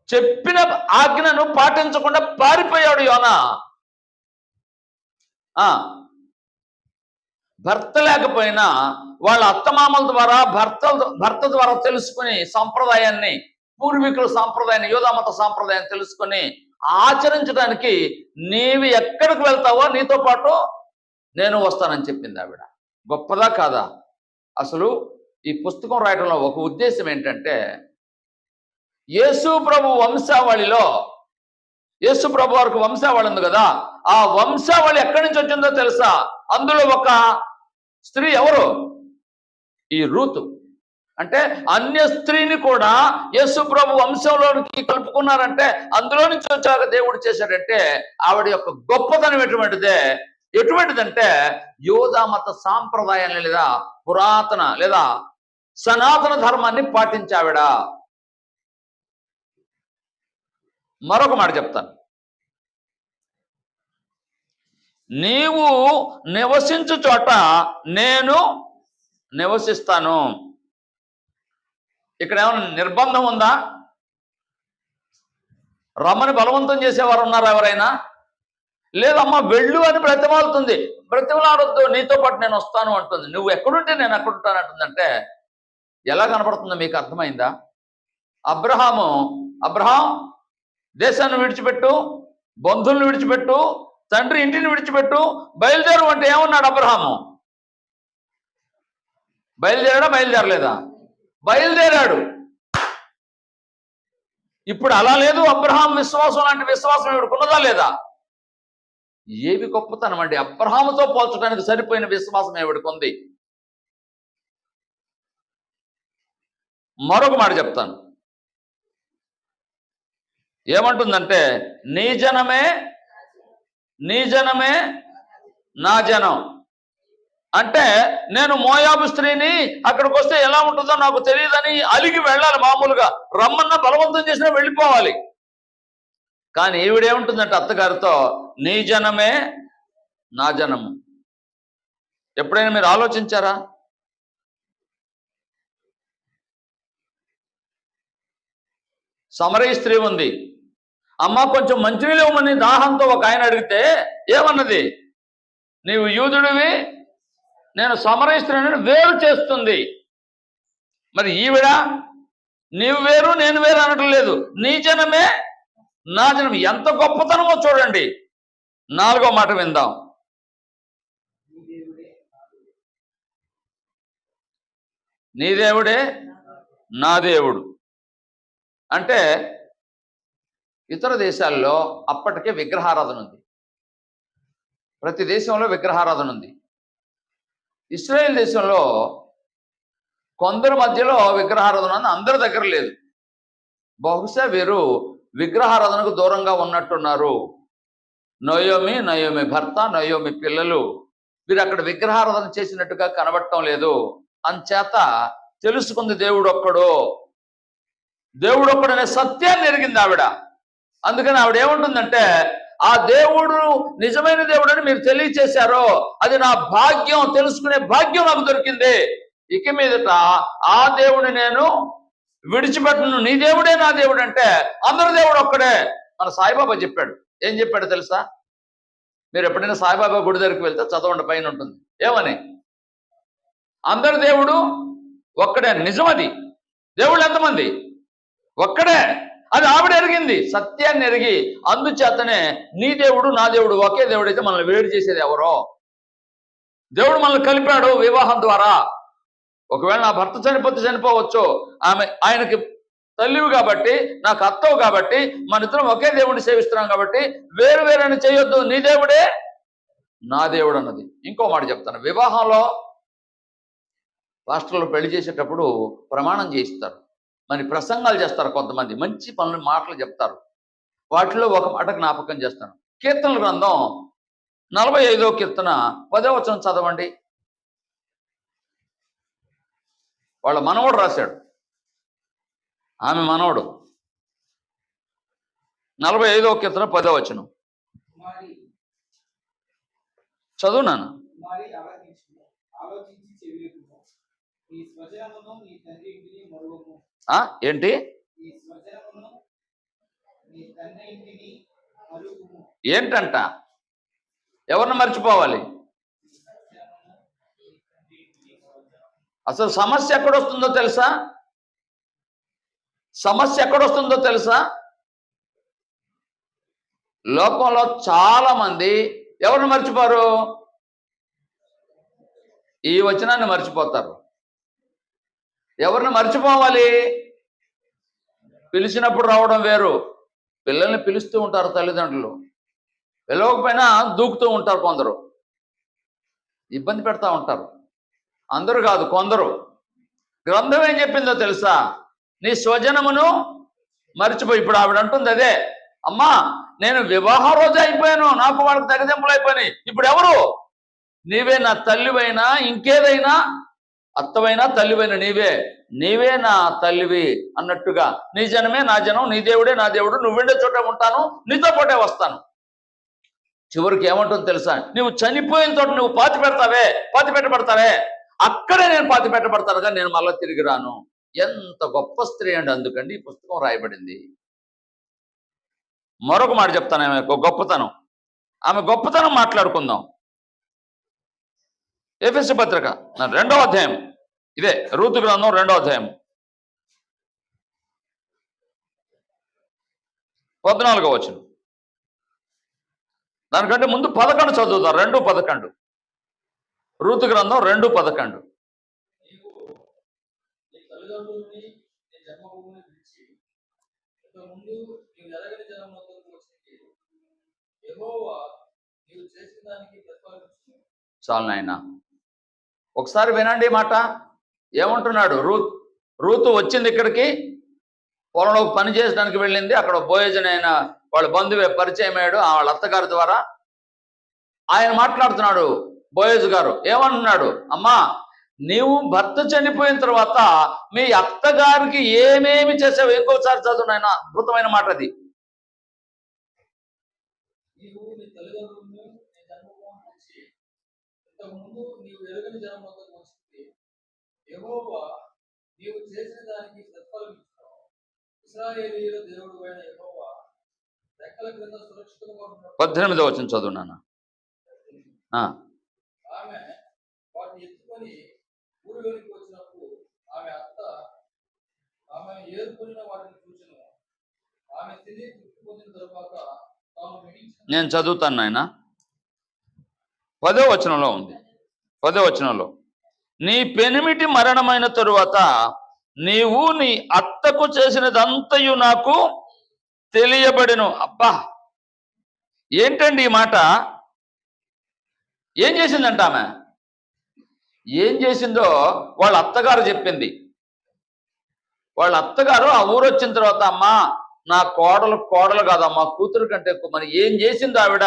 చెప్పిన ఆజ్ఞను పాటించకుండా పారిపోయాడు యోనా. భర్త లేకపోయినా వాళ్ళ అత్తమామల ద్వారా, భర్త ద్వారా తెలుసుకుని సంప్రదాయాన్ని, పూర్వీకుల సాంప్రదాయాన్ని, యూదామత సాంప్రదాయాన్ని తెలుసుకొని ఆచరించడానికి నీవు ఎక్కడికి వెళ్తావో నీతో పాటు నేను వస్తానని చెప్పింది ఆవిడ. గొప్పదా కాదా? అసలు ఈ పుస్తకం రాయడంలో ఒక ఉద్దేశం ఏంటంటే, యేసు ప్రభు వంశావళిలో, యేసు ప్రభు వారికి వంశావళి ఉంది కదా, ఆ వంశావళి ఎక్కడి నుంచి వచ్చిందో తెలుసా? అందులో ఒక స్త్రీ ఎవరు? ఈ రూతు. అంటే అన్య స్త్రీని కూడా యేసు ప్రభు వంశంలోనికి కలుపుకున్నారంటే అందులో నుంచి వచ్చాక దేవుడు చేశాడంటే ఆవిడ యొక్క గొప్పతనం ఎటువంటిదంటే యూదా మత సాంప్రదాయాన్ని లేదా పురాతన లేదా సనాతన ధర్మాన్ని పాటించావిడ. మరొక మాట చెప్తాను. నీవు నివసించు చోట నేను నివసిస్తాను. ఇక్కడ ఏమైనా నిర్బంధం ఉందా? రమ్మని బలవంతం చేసేవారు ఉన్నారా ఎవరైనా? లేదమ్మా వెళ్ళు అని బ్రతిమాలుతుంది. బ్రతిమలాడొద్దు, నీతో పాటు నేను వస్తాను అంటుంది. నువ్వు ఎక్కడుంటే నేను ఎక్కడుంటాను అంటుందంటే ఎలా కనపడుతుందో మీకు అర్థమైందా? అబ్రహాం దేశాన్ని విడిచిపెట్టు, బంధువులను విడిచిపెట్టు, తండ్రి ఇంటిని విడిచిపెట్టు, బయలుదేరు అంటే ఏమన్నాడు అబ్రహాము? బయలుదేరలేదా? బయలుదేరాడు. ఇప్పుడు అలా లేదు. అబ్రహాం విశ్వాసం లాంటి విశ్వాసం ఇవిడుకున్నదా లేదా? ఏవి గొప్పతనం అండి! అబ్రహాముతో పోల్చడానికి సరిపోయిన విశ్వాసం ఏవిడుకుంది. మరొక మాట చెప్తాను. ఏమంటుందంటే నీ జనమే నా జనం. అంటే నేను మోయాబు స్త్రీని అక్కడికి వస్తే ఎలా ఉంటుందో నాకు తెలియదని అలిగి వెళ్ళాలి. మామూలుగా రమ్మన్న బలవంతం చేసినా వెళ్ళిపోవాలి. కానీ ఈవిడేముంటుందంటే అత్తగారితో నీ జనమే నా జనము. ఎప్పుడైనా మీరు ఆలోచించారా? సమరయ స్త్రీ ఉంది. అమ్మ కొంచెం మంచినీళ్ళు ఇవ్వమని దాహంతో ఒక ఆయన అడిగితే ఏమన్నది? నీవు యూదుడివి, నేను సమరయిస్తున్నానని వేరు చేస్తుంది. మరి ఈవిడ నీవు వేరు నేను వేరు అనటం లేదు, నీ జనమే నా జనం. ఎంత గొప్పతనమో చూడండి. 4వ మాట విందాం. నీ దేవుడే నా దేవుడు. అంటే ఇతర దేశాల్లో అప్పటికే విగ్రహారాధన ఉంది. ప్రతి దేశంలో విగ్రహారాధన ఉంది. ఇశ్రాయేల్ దేశంలో కొందరి మధ్యలో విగ్రహారాధన ఉంది, అందరి దగ్గర లేదు. బహుశా వీరు విగ్రహారాధనకు దూరంగా ఉన్నట్టున్నారు. నయోమి భర్త, నయోమి పిల్లలు వీరు అక్కడ విగ్రహారాధన చేసినట్టుగా కనబడటం లేదు. అంచేత తెలుసుకుంది దేవుడు ఒక్కడనే సత్యాన్ని ఎరిగింది ఆవిడ. అందుకని ఆవిడ ఏముంటుందంటే, ఆ దేవుడు నిజమైన దేవుడు అని మీరు తెలియచేశారో అది నా భాగ్యం, తెలుసుకునే భాగ్యం నాకు దొరికింది. ఇక మీదట ఆ దేవుడిని నేను విడిచిపెట్టను, నీ దేవుడే నా దేవుడు అంటే అందరి దేవుడు ఒక్కడే. మన సాయిబాబా చెప్పాడు. ఏం చెప్పాడు తెలుసా? మీరు ఎప్పుడైనా సాయిబాబా గుడి దగ్గరికి వెళ్తే చదవండి, పైన ఉంటుంది. ఏమని? అందరి దేవుడు ఒక్కడే. నిజమది. దేవుళ్ళు ఎంతమంది? ఒక్కడే. అది ఆవిడ ఎరిగింది, సత్యాన్ని ఎరిగి. అందుచేతనే నీ దేవుడు నా దేవుడు ఒకే దేవుడు అయితే మనల్ని వేరు చేసేది ఎవరో? దేవుడు మనల్ని కలిపాడు వివాహం ద్వారా. ఒకవేళ నా భర్త చనిపోవచ్చు, ఆయనకి తల్లివి కాబట్టి, నాకు అత్తవు కాబట్టి, మన ఇద్దరం ఒకే దేవుడిని సేవిస్తున్నాం కాబట్టి వేరు వేరని చేయొద్దు, నీ దేవుడే నా దేవుడు అన్నది. ఇంకో మాట చెప్తాను. వివాహంలో పాస్టర్లు పెళ్లి చేసేటప్పుడు ప్రమాణం చేయిస్తారు, మరి ప్రసంగాలు చేస్తారు. కొంతమంది మంచి మాటలు చెప్తారు. వాటిలో ఒక మాట జ్ఞాపకం చేస్తాను. కీర్తనల గ్రంథం 45వ కీర్తన 10వ వచనం చదవండి. వాళ్ళ మనవడు రాశాడు, ఆమె మనవడు. 45వ కీర్తన 10వ వచనం చదువు నాన్న. ఏంటి? ఏంటంట? ఎవరిని మర్చిపోవాలి? అసలు సమస్య ఎక్కడొస్తుందో తెలుసా? లోకంలో చాలా మంది ఎవరిని మర్చిపోరు? ఈ వచనాన్ని మర్చిపోతారు. ఎవరిని మర్చిపోవాలి? పిలిచినప్పుడు రావడం వేరు. పిల్లల్ని పిలుస్తూ ఉంటారు తల్లిదండ్రులు, పిలవకపోయినా దూకుతూ ఉంటారు. కొందరు ఇబ్బంది పెడతా ఉంటారు. అందరూ కాదు, కొందరు. గ్రంథం ఏం చెప్పిందో తెలుసా? నీ స్వజనమును మర్చిపోయి. ఇప్పుడు ఆవిడ అంటుంది అదే, అమ్మా నేను వివాహ రోజు అయిపోయాను, నాకు వాళ్ళకి తెగదెంపులు అయిపోయినాయి. ఇప్పుడు ఎవరు? నీవే నా తల్లివైనా, ఇంకేదైనా అత్తవైనా తల్లివైనా నీవే నా తల్లివి అన్నట్టుగా. నీ జనమే నా జనం, నీ దేవుడే నా దేవుడు, నువ్వు ఉండే చోట ఉంటాను, నీతో పాటే వస్తాను. చివరికి ఏమంటుంది తెలుసా? నువ్వు చనిపోయిన చోట నువ్వు పాతి పెట్టబడతావే, అక్కడే నేను పాతి పెట్టబడతాను, కానీ నేను మళ్ళీ తిరిగి రాను. ఎంత గొప్ప స్త్రీ అండి. అందుకండి ఈ పుస్తకం రాయబడింది. మరొక మాట చెప్తాను, ఆమె గొప్పతనం మాట్లాడుకుందాం. ఎఫెసీ పత్రిక 2వ అధ్యాయం, ఇదే రూతు గ్రంథం 2వ అధ్యాయం 14వ వచనం. దానికంటే ముందు 11 చదువుతారు. 2:11 రూతు గ్రంథం 2:11. చాలు నాయన, ఒకసారి వినండి మాట. ఏమంటున్నాడు? రూతు వచ్చింది ఇక్కడికి, పొలంలో పని చేసడానికి వెళ్ళింది. అక్కడ బోయజన్ అయిన వాళ్ళ బంధువే పరిచయం అయ్యాడు వాళ్ళ అత్తగారి ద్వారా. ఆయన మాట్లాడుతున్నాడు. బోయజ్ గారు ఏమంటున్నాడు? అమ్మా, నీవు భర్త చనిపోయిన తర్వాత మీ అత్తగారికి ఏమేమి చేసావు? ఇంకోసారి చదువు నాయన, అద్భుతమైన మాట అది. నీవు చేసిన దానికి ప్రతిఫలం ఇచ్చును. ఇశ్రాయేలీయుల దేవుడైన యెహోవా రెక్కల క్రింద సురక్షితంగా ఉన్నాడు. 18వ వచనం చదువు నాన్న. ఆమె వాటిని ఎత్తుకొని ఊరిలోనికి వచ్చినప్పుడు ఆమె అత్త ఆమె ఏరుకొనిన వాటిని చూచెను. ఆమె తిని తృప్తి పొందిన తరువాత తాను మిగిల్చిన నేను చదువుతాను నాయన. 10వ వచనంలో ఉంది. 10వ వచనంలో, నీ పెనిమిటి మరణమైన తరువాత నీవు నీ అత్తకు చేసినదంతయు నాకు తెలియబడెను. అబ్బా, ఏంటండి ఈ మాట? ఏం చేసిందంట ఆమె? ఏం చేసిందో వాళ్ళ అత్తగారు చెప్పింది. వాళ్ళ అత్తగారు ఆ ఊరు వచ్చిన తర్వాత, అమ్మా నా కోడలు కాదమ్మా, కూతురు కంటే ఎక్కువ. మరి ఏం చేసిందో ఆవిడ,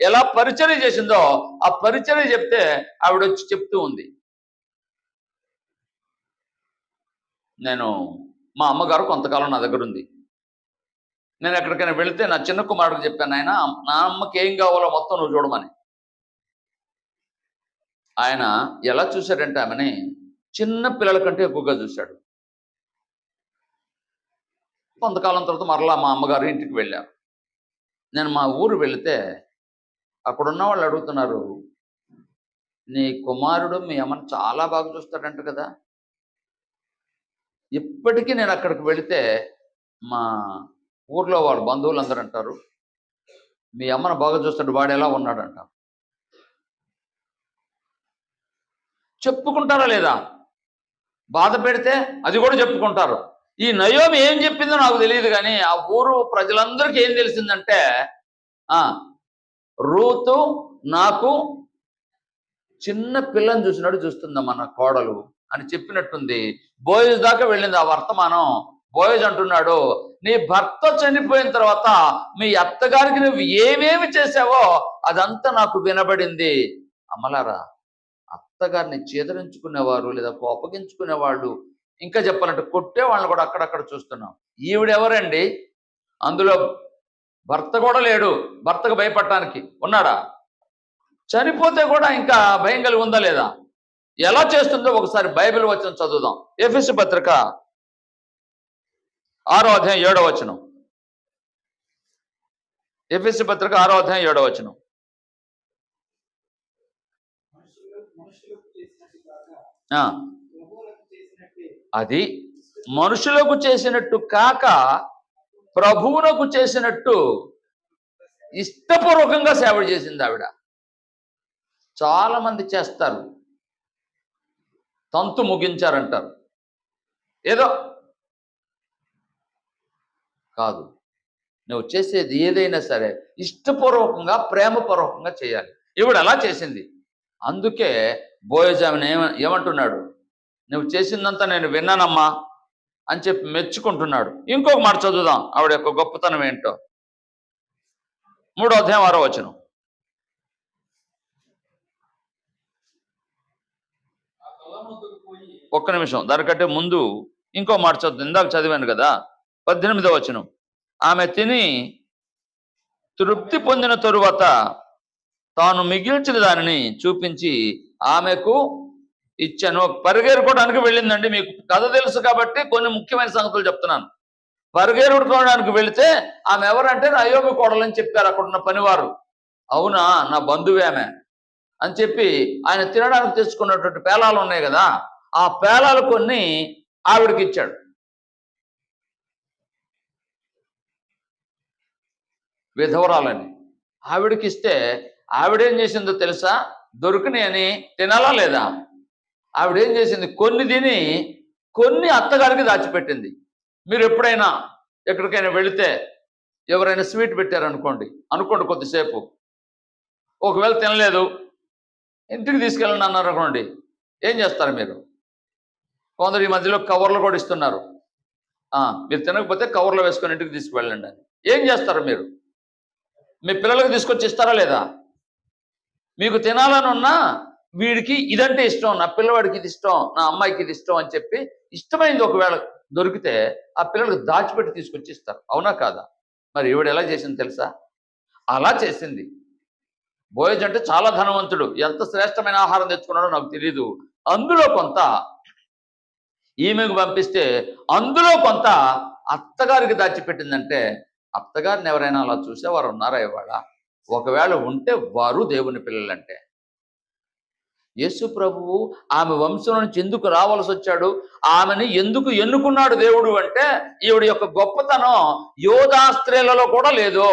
ఎలా పరిచర్య చేసిందో ఆ పరిచర్య చెప్తే ఆవిడ వచ్చి చెప్తూ ఉంది. మా అమ్మగారు కొంతకాలం నా దగ్గర ఉంది. నేను ఎక్కడికైనా వెళితే నా చిన్న కుమారుడికి చెప్పాను, ఆయన నా అమ్మకి ఏం కావాలో మొత్తం నువ్వు చూడమని. ఆయన ఎలా చూశాడంటే ఆమెని చిన్న పిల్లల కంటే ఎక్కువగా చూశాడు. కొంతకాలం తర్వాత మరలా మా అమ్మగారు ఇంటికి వెళ్ళారు. నేను మా ఊరు వెళితే అక్కడున్న వాళ్ళు అడుగుతున్నారు, నీ కుమారుడు మీ అమ్మని చాలా బాగా చూస్తాడంట కదా. ఇప్పటికీ నేను అక్కడికి వెళితే మా ఊర్లో వాళ్ళ బంధువులందరూ అంటారు, మీ అమ్మను బాగా చూస్తాడు, వాడు ఎలా ఉన్నాడంట. చెప్పుకుంటారా లేదా? బాధ పెడితే అది కూడా చెప్పుకుంటారు. ఈ నయోమి ఏం చెప్పిందో నాకు తెలియదు, కానీ ఆ ఊరు ప్రజలందరికీ ఏం తెలిసిందంటే, రూతు నాకు చిన్న పిల్లని చూసినట్టు చూస్తుందమ్మా నా కోడలు అని చెప్పినట్టుంది. బోయజ్ దాకా వెళ్ళింది ఆ వర్తమానం. బోయజ్ అంటున్నాడు, నీ భర్త చనిపోయిన తర్వాత మీ అత్తగారికి నువ్వు ఏమేమి చేసావో అదంతా నాకు వినబడింది. అమ్మలారా, అత్తగారిని చేదరించుకునేవారు లేదా కోపగించుకునేవాళ్ళు, ఇంకా చెప్పాలంటే కొట్టే వాళ్ళని కూడా అక్కడక్కడ చూస్తున్నాం. ఈవిడెవరండి? అందులో భర్త కూడా లేడు, భర్తకు భయపడటానికి. ఉన్నాడా? చనిపోతే కూడా ఇంకా భయం కలిగి ఉందా లేదా? ఎలా చేస్తుందో ఒకసారి బైబిల్ వచనం చదువుదాం. ఎఫెసు పత్రిక 6వ అధ్యాయం 7వ వచనం. ఎఫెసు పత్రిక 6వ అధ్యాయం 7వ వచనం. అది మనుషులకు చేసినట్టు కాక ప్రభువునకు చేసినట్టు ఇష్టపూర్వకంగా సేవ చేసింది ఆవిడ. చాలా మంది చేస్తారు, తంతు ముగించారంటారు, ఏదో కాదు. నువ్వు చేసేది ఏదైనా సరే ఇష్టపూర్వకంగా ప్రేమపూర్వకంగా చేయాలి. ఈవిడ అలా చేసింది. అందుకే బోయజామిని ఏమంటున్నాడు, నువ్వు చేసిందంతా నేను విన్నానమ్మా అని చెప్పి మెచ్చుకుంటున్నాడు. ఇంకొక మాట చదువుదాం, ఆవిడ యొక్క గొప్పతనం ఏంటో. 3వ అధ్యాయం 6వ వచనం. ఒక్క నిమిషం, దానికంటే ముందు ఇంకో మాట చదువు. ఇందాక చదివాను కదా, 18వ వచనం. ఆమె తిని తృప్తి పొందిన తరువాత తాను మిగిల్చిన దానిని చూపించి ఆమెకు ఇచ్చాను. పరిగెరుకోవడానికి వెళ్ళిందండి. మీకు కథ తెలుసు కాబట్టి కొన్ని ముఖ్యమైన సంగతులు చెప్తున్నాను. పరిగెరుకోవడానికి వెళితే ఆమె ఎవరంటే నయోమి కోడలని చెప్పారు అక్కడున్న పనివారు. అవునా, నా బంధువే ఆమె అని చెప్పి ఆయన తినడానికి తెచ్చుకున్నటువంటి పేలాలు ఉన్నాయి కదా, ఆ పేలాలు కొన్ని ఆవిడకి ఇచ్చాడు. విధవరాలని ఆవిడకి ఇస్తే ఆవిడేం చేసిందో తెలుసా? దొరికినాయి అని తినాలా లేదా? ఆవిడేం చేసింది, కొన్ని తిని కొన్ని అత్తగారికి దాచిపెట్టింది. మీరు ఎప్పుడైనా ఎక్కడికైనా వెళితే ఎవరైనా స్వీట్ పెట్టారనుకోండి, కొద్దిసేపు, ఒకవేళ తినలేదు, ఇంటికి తీసుకెళ్ళండి అన్నారు అనుకోండి, ఏం చేస్తారు మీరు? కొందరు ఈ మధ్యలో కవర్లు కూడా ఇస్తున్నారు. మీరు తినకపోతే కవర్లో వేసుకొని ఇంటికి తీసుకువెళ్ళండి అని. ఏం చేస్తారు మీరు? మీ పిల్లలకు తీసుకొచ్చి ఇస్తారా లేదా? మీకు తినాలని ఉన్నా, వీడికి ఇదంటే ఇష్టం, నా పిల్లవాడికి ఇది ఇష్టం, నా అమ్మాయికి ఇది ఇష్టం అని చెప్పి ఇష్టమైంది ఒకవేళ దొరికితే ఆ పిల్లలకు దాచిపెట్టి తీసుకొచ్చి ఇస్తారు. అవునా కాదా? మరి ఈవిడ ఎలా చేసింది తెలుసా? అలా చేసింది. బోయజ్ అంటే చాలా ధనవంతుడు, ఎంత శ్రేష్టమైన ఆహారం తెచ్చుకున్నాడో నాకు తెలీదు. అందులో కొంత ఈమెకు పంపిస్తే అందులో కొంత అత్తగారికి దాచిపెట్టిందంటే, అత్తగారిని ఎవరైనా అలా చూసేవారు ఉన్నారా ఇవాళ? ఒకవేళ ఉంటే వారు దేవుని పిల్లలంటే. యేసు ప్రభువు ఆమె వంశం నుంచి ఎందుకు రావాల్సి వచ్చాడు, ఆమెని ఎందుకు ఎన్నుకున్నాడు దేవుడు అంటే, ఈవిడ యొక్క గొప్పతనం యోధా స్త్రీలలో కూడా లేదు.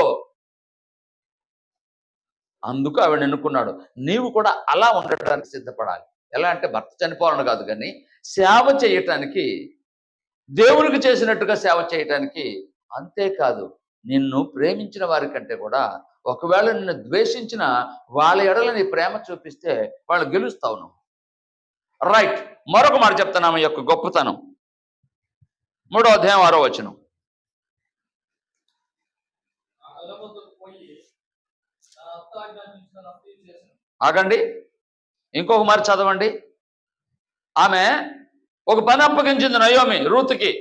అందుకు ఆవిడ ఎన్నుకున్నాడు. నీవు కూడా అలా ఉండటానికి సిద్ధపడాలి. ఎలా అంటే భర్త చనిపోవాలని కాదు, కానీ సేవ చేయటానికి, దేవునికి చేసినట్టుగా సేవ చేయటానికి. అంతేకాదు, నిన్ను ప్రేమించిన వారి కంటే కూడా ఒకవేళ నిన్ను ద్వేషించిన వాళ్ళ ఎడల నీ ప్రేమ చూపిస్తే వాళ్ళు గెలుస్తావు నువ్వు. రైట్. మరొక మాట చెప్తాను ఆమె యొక్క గొప్పతనం. 3వ అధ్యాయం 6వ వచనం. ఆగండి, ఇంకొక మరి చదవండి. ఆమె ఒక పని అప్పగించింది నయోమి రూతుకి.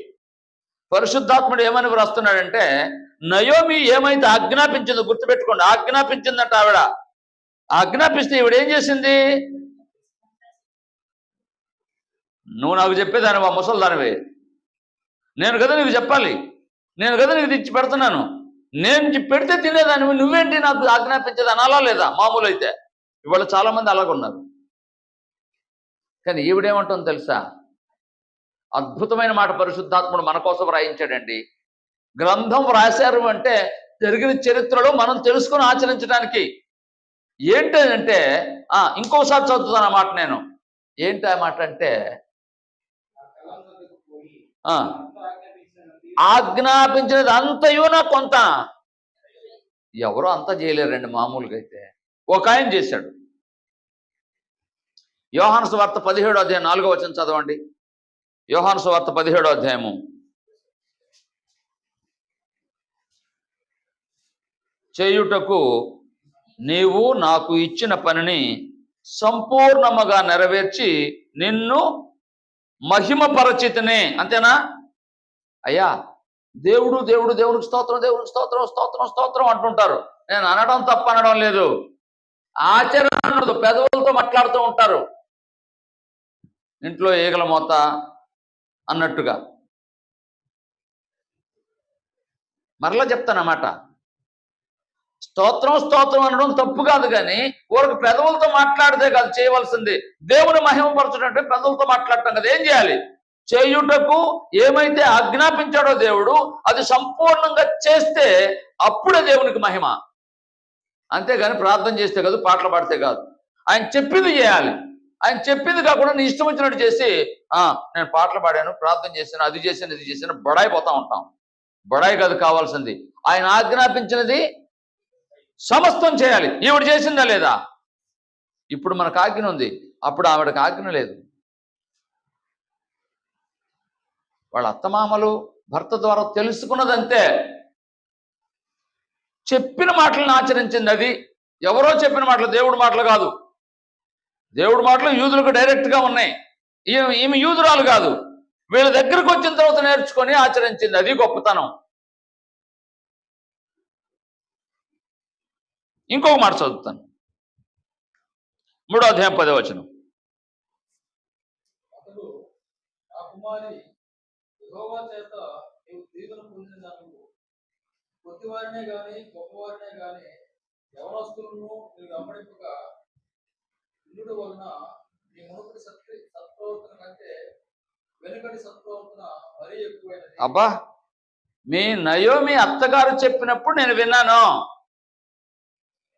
పరిశుద్ధాత్ముడు ఏమని వ్రాస్తున్నాడంటే, నయోమి ఏమైతే ఆజ్ఞాపించిందో గుర్తుపెట్టుకోండి, ఆజ్ఞాపించిందంట ఆవిడ. ఆజ్ఞాపిస్తే ఈవిడ ఏం చేసింది? నువ్వు నాకు చెప్పేదానివా ముసలిదానివే? నేను కదా నీకు చెప్పాలి, నేను కదా నీకు తెచ్చి పెడుతున్నాను, నేను పెడితే తినేదానివి, నువ్వేంటి నాకు ఆజ్ఞాపించేది అనాలా లేదా? మామూలు అయితే ఇవాళ చాలా మంది అలాగున్నారు. కానీ ఈవిడేమంటుంది తెలుసా? అద్భుతమైన మాట పరిశుద్ధాత్ముడు మన కోసం వ్రాయించాడండి. గ్రంథం వ్రాశారు అంటే జరిగిన చరిత్రలో మనం తెలుసుకొని ఆచరించడానికి. ఏంటంటే ఇంకోసారి చదువుతాను ఆ మాట నేను. ఏంటి ఆ మాట అంటే, ఆజ్ఞాపించినది అంతయు నా కొంత. ఎవరో అంతా చేయలేరండి మామూలుగా అయితే. ఒక ఆయన చేశాడు. యోహాను సువార్త 17వ అధ్యాయం 4వ వచనం చదవండి. యోహాను సువార్త 17వ అధ్యాయము. చేయుటకు నీవు నాకు ఇచ్చిన పనిని సంపూర్ణముగా నెరవేర్చి నిన్ను మహిమపరచితినే. అంతేనా? అయ్యా, దేవుడు దేవుడు దేవుడికి స్తోత్రం, దేవుడికి స్తోత్రం, స్తోత్రం స్తోత్రం అంటుంటారు. నేను అనడం తప్ప అనడం లేదు. ఆచరణ అన్నది పెదవులతో మాట్లాడుతూ ఉంటారు, ఇంట్లో ఈగల మోత అన్నట్టుగా. మరలా చెప్తానమాట, స్తోత్రం స్తోత్రం అనడం తప్పు కాదు, కానీ ఊరికి పెదవులతో మాట్లాడితే కాదు చేయవలసింది. దేవుని మహిమపరచడం అంటే పెదవులతో మాట్లాడటం కదా. ఏం చేయాలి? చేయుటకు ఏమైతే ఆజ్ఞాపించాడో దేవుడు అది సంపూర్ణంగా చేస్తే అప్పుడే దేవునికి మహిమ. అంతేగాని ప్రార్థన చేస్తే కాదు, పాటలు పాడితే కాదు. ఆయన చెప్పింది చేయాలి. ఆయన చెప్పింది కాకుండా నీ ఇష్టం వచ్చినట్టు చేసి నేను పాటలు పాడాను, ప్రార్థన చేశాను, అది చేశాను, ఇది చేశాను, బడాయి పోతా ఉంటాం. బడాయి కాదు కావాల్సింది. ఆయన ఆజ్ఞాపించినది సమస్తం చేయాలి. ఈవిడ చేసిందా లేదా? ఇప్పుడు మనకు ఆజ్ఞ ఉంది, అప్పుడు ఆవిడకి ఆజ్ఞ లేదు. వాళ్ళ అత్తమామలు భర్త ద్వారా తెలుసుకున్నదంతే. చెప్పిన మాటలను ఆచరించింది. అది ఎవరో చెప్పిన మాటలు, దేవుడి మాటలు కాదు. దేవుడి మాటలు యూదులకు డైరెక్ట్గా ఉన్నాయి. ఈమె యూదురాలు కాదు, వీళ్ళ దగ్గరకు వచ్చిన తర్వాత నేర్చుకొని ఆచరించింది. అది గొప్పతనం. ఇంకొక మాట చదువుతాను. 3వ అధ్యాయం 10వ వచనం. కొద్దివారినే గాని గొప్పవారినే గాని యవనస్తులను వెంబడింపక ఉండుట వలన నీ మునుపటి సత్ప్రవర్తన కంటే వెనుకటి సత్ప్రవర్తన మరీ ఎక్కువైనది. అబ్బా, మీ నయోమి అత్తగారు చెప్పినప్పుడు నేను విన్నాను,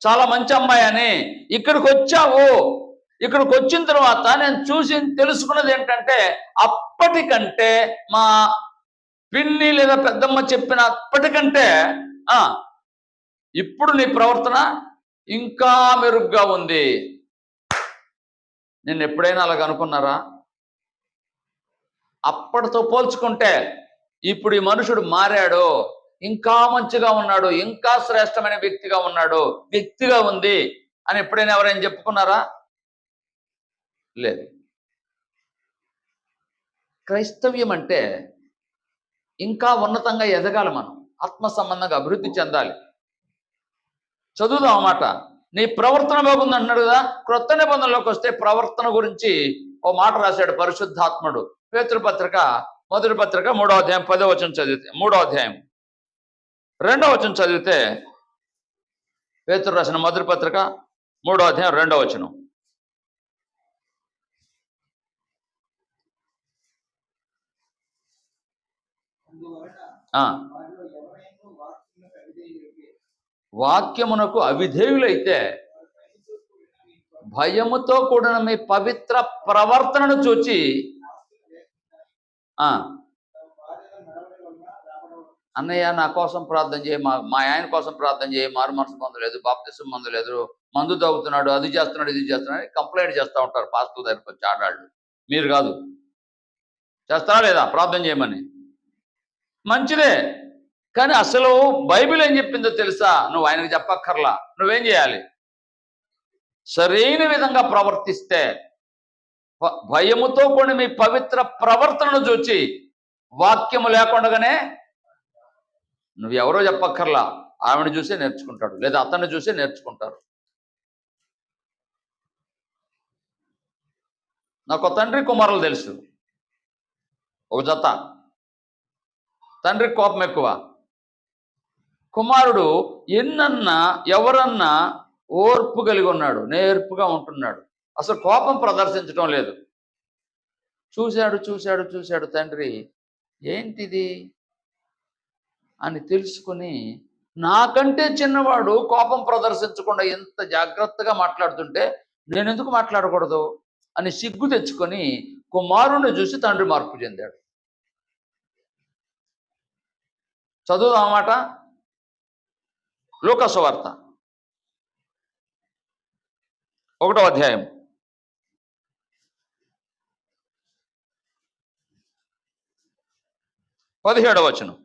చాలా మంచి అమ్మాయి అని. ఇక్కడికి వచ్చావు, ఇక్కడికి వచ్చిన తర్వాత నేను చూసి తెలుసుకున్నది ఏంటంటే, అప్పటికంటే మా పిన్ని లేదా పెద్దమ్మ చెప్పిన అప్పటికంటే ఇప్పుడు నీ ప్రవర్తన ఇంకా మెరుగ్గా ఉంది. నేను ఎప్పుడైనా అలాగ అనుకున్నారా? అప్పటితో పోల్చుకుంటే ఇప్పుడు ఈ మనుషుడు మారాడు, ఇంకా మంచిగా ఉన్నాడు, ఇంకా శ్రేష్టమైన వ్యక్తిగా ఉన్నాడు, వ్యక్తిగా ఉంది అని ఎప్పుడైనా ఎవరైనా చెప్పుకున్నారా? లేదు. క్రైస్తవ్యం అంటే ఇంకా ఉన్నతంగా ఎదగాలి, మనం ఆత్మ సంబంధంగా అభివృద్ధి చెందాలి. చదువుదాం అన్నమాట. నీ ప్రవర్తన బాగుంది అంటున్నాడు కదా. క్రొత్త నిబంధనలోకి వస్తే ప్రవర్తన గురించి ఓ మాట రాశాడు పరిశుద్ధాత్ముడు. పేతురుపత్రిక మొదటి పత్రిక 3వ అధ్యాయం 10వ వచనం చదివితే, 3వ అధ్యాయం 2వ వచనం చదివితే, పేతురు రాసిన మొదటి పత్రిక 3వ అధ్యాయం 2వ వచనం. ఆ, వాక్యమునకు అవిధేయులైతే భయముతో కూడిన మీ పవిత్ర ప్రవర్తనను చూచి ఆ, అన్నయ్య నా కోసం ప్రార్థన చేయి, మా ఆయన కోసం ప్రార్థన చేయి, మారు మనసు పొందలేదు, బాప్తిసం పొందలేదు, మందు తాగుతున్నాడు, అది చేస్తున్నాడు, ఇది చేస్తున్నాడు కంప్లైంట్ చేస్తూ ఉంటారు పాస్టర్ దగ్గరికి వచ్చి ఆడాళ్ళు. మీరు కాదు, చేస్తారా లేదా ప్రార్థన చేయమని? మంచిదే, కానీ అసలు బైబిల్ ఏం చెప్పిందో తెలుసా? నువ్వు ఆయనకు చెప్పక్కర్లా. నువ్వేం చేయాలి? సరైన విధంగా ప్రవర్తిస్తే భయముతో కూడిన మీ పవిత్ర ప్రవర్తనను చూచి, వాక్యము లేకుండానే నువ్వు ఎవరో చెప్పక్కర్లా, ఆవిడ చూసే నేర్చుకుంటాడు, లేదా అతన్ని చూసే నేర్చుకుంటారు. నాకు తండ్రి కుమారులు తెలుసు, ఒక జత. తండ్రికి కోపం ఎక్కువ, కుమారుడు ఎన్నన్నా ఎవరన్నా ఓర్పు కలిగి ఉన్నాడు, నేర్పుగా ఉంటున్నాడు, అసలు కోపం ప్రదర్శించడం లేదు. చూశాడు చూశాడు చూశాడు తండ్రి, ఏంటిది అని తెలుసుకుని, నాకంటే చిన్నవాడు కోపం ప్రదర్శించకుండా ఎంత జాగ్రత్తగా మాట్లాడుతుంటే నేను ఎందుకు మాట్లాడకూడదు అని సిగ్గు తెచ్చుకొని కుమారుణ్ణి చూసి తండ్రి మార్పు చెందాడు. చదువుదాం మాట, లూకా సువార్త 1వ అధ్యాయం 17వ వచనం.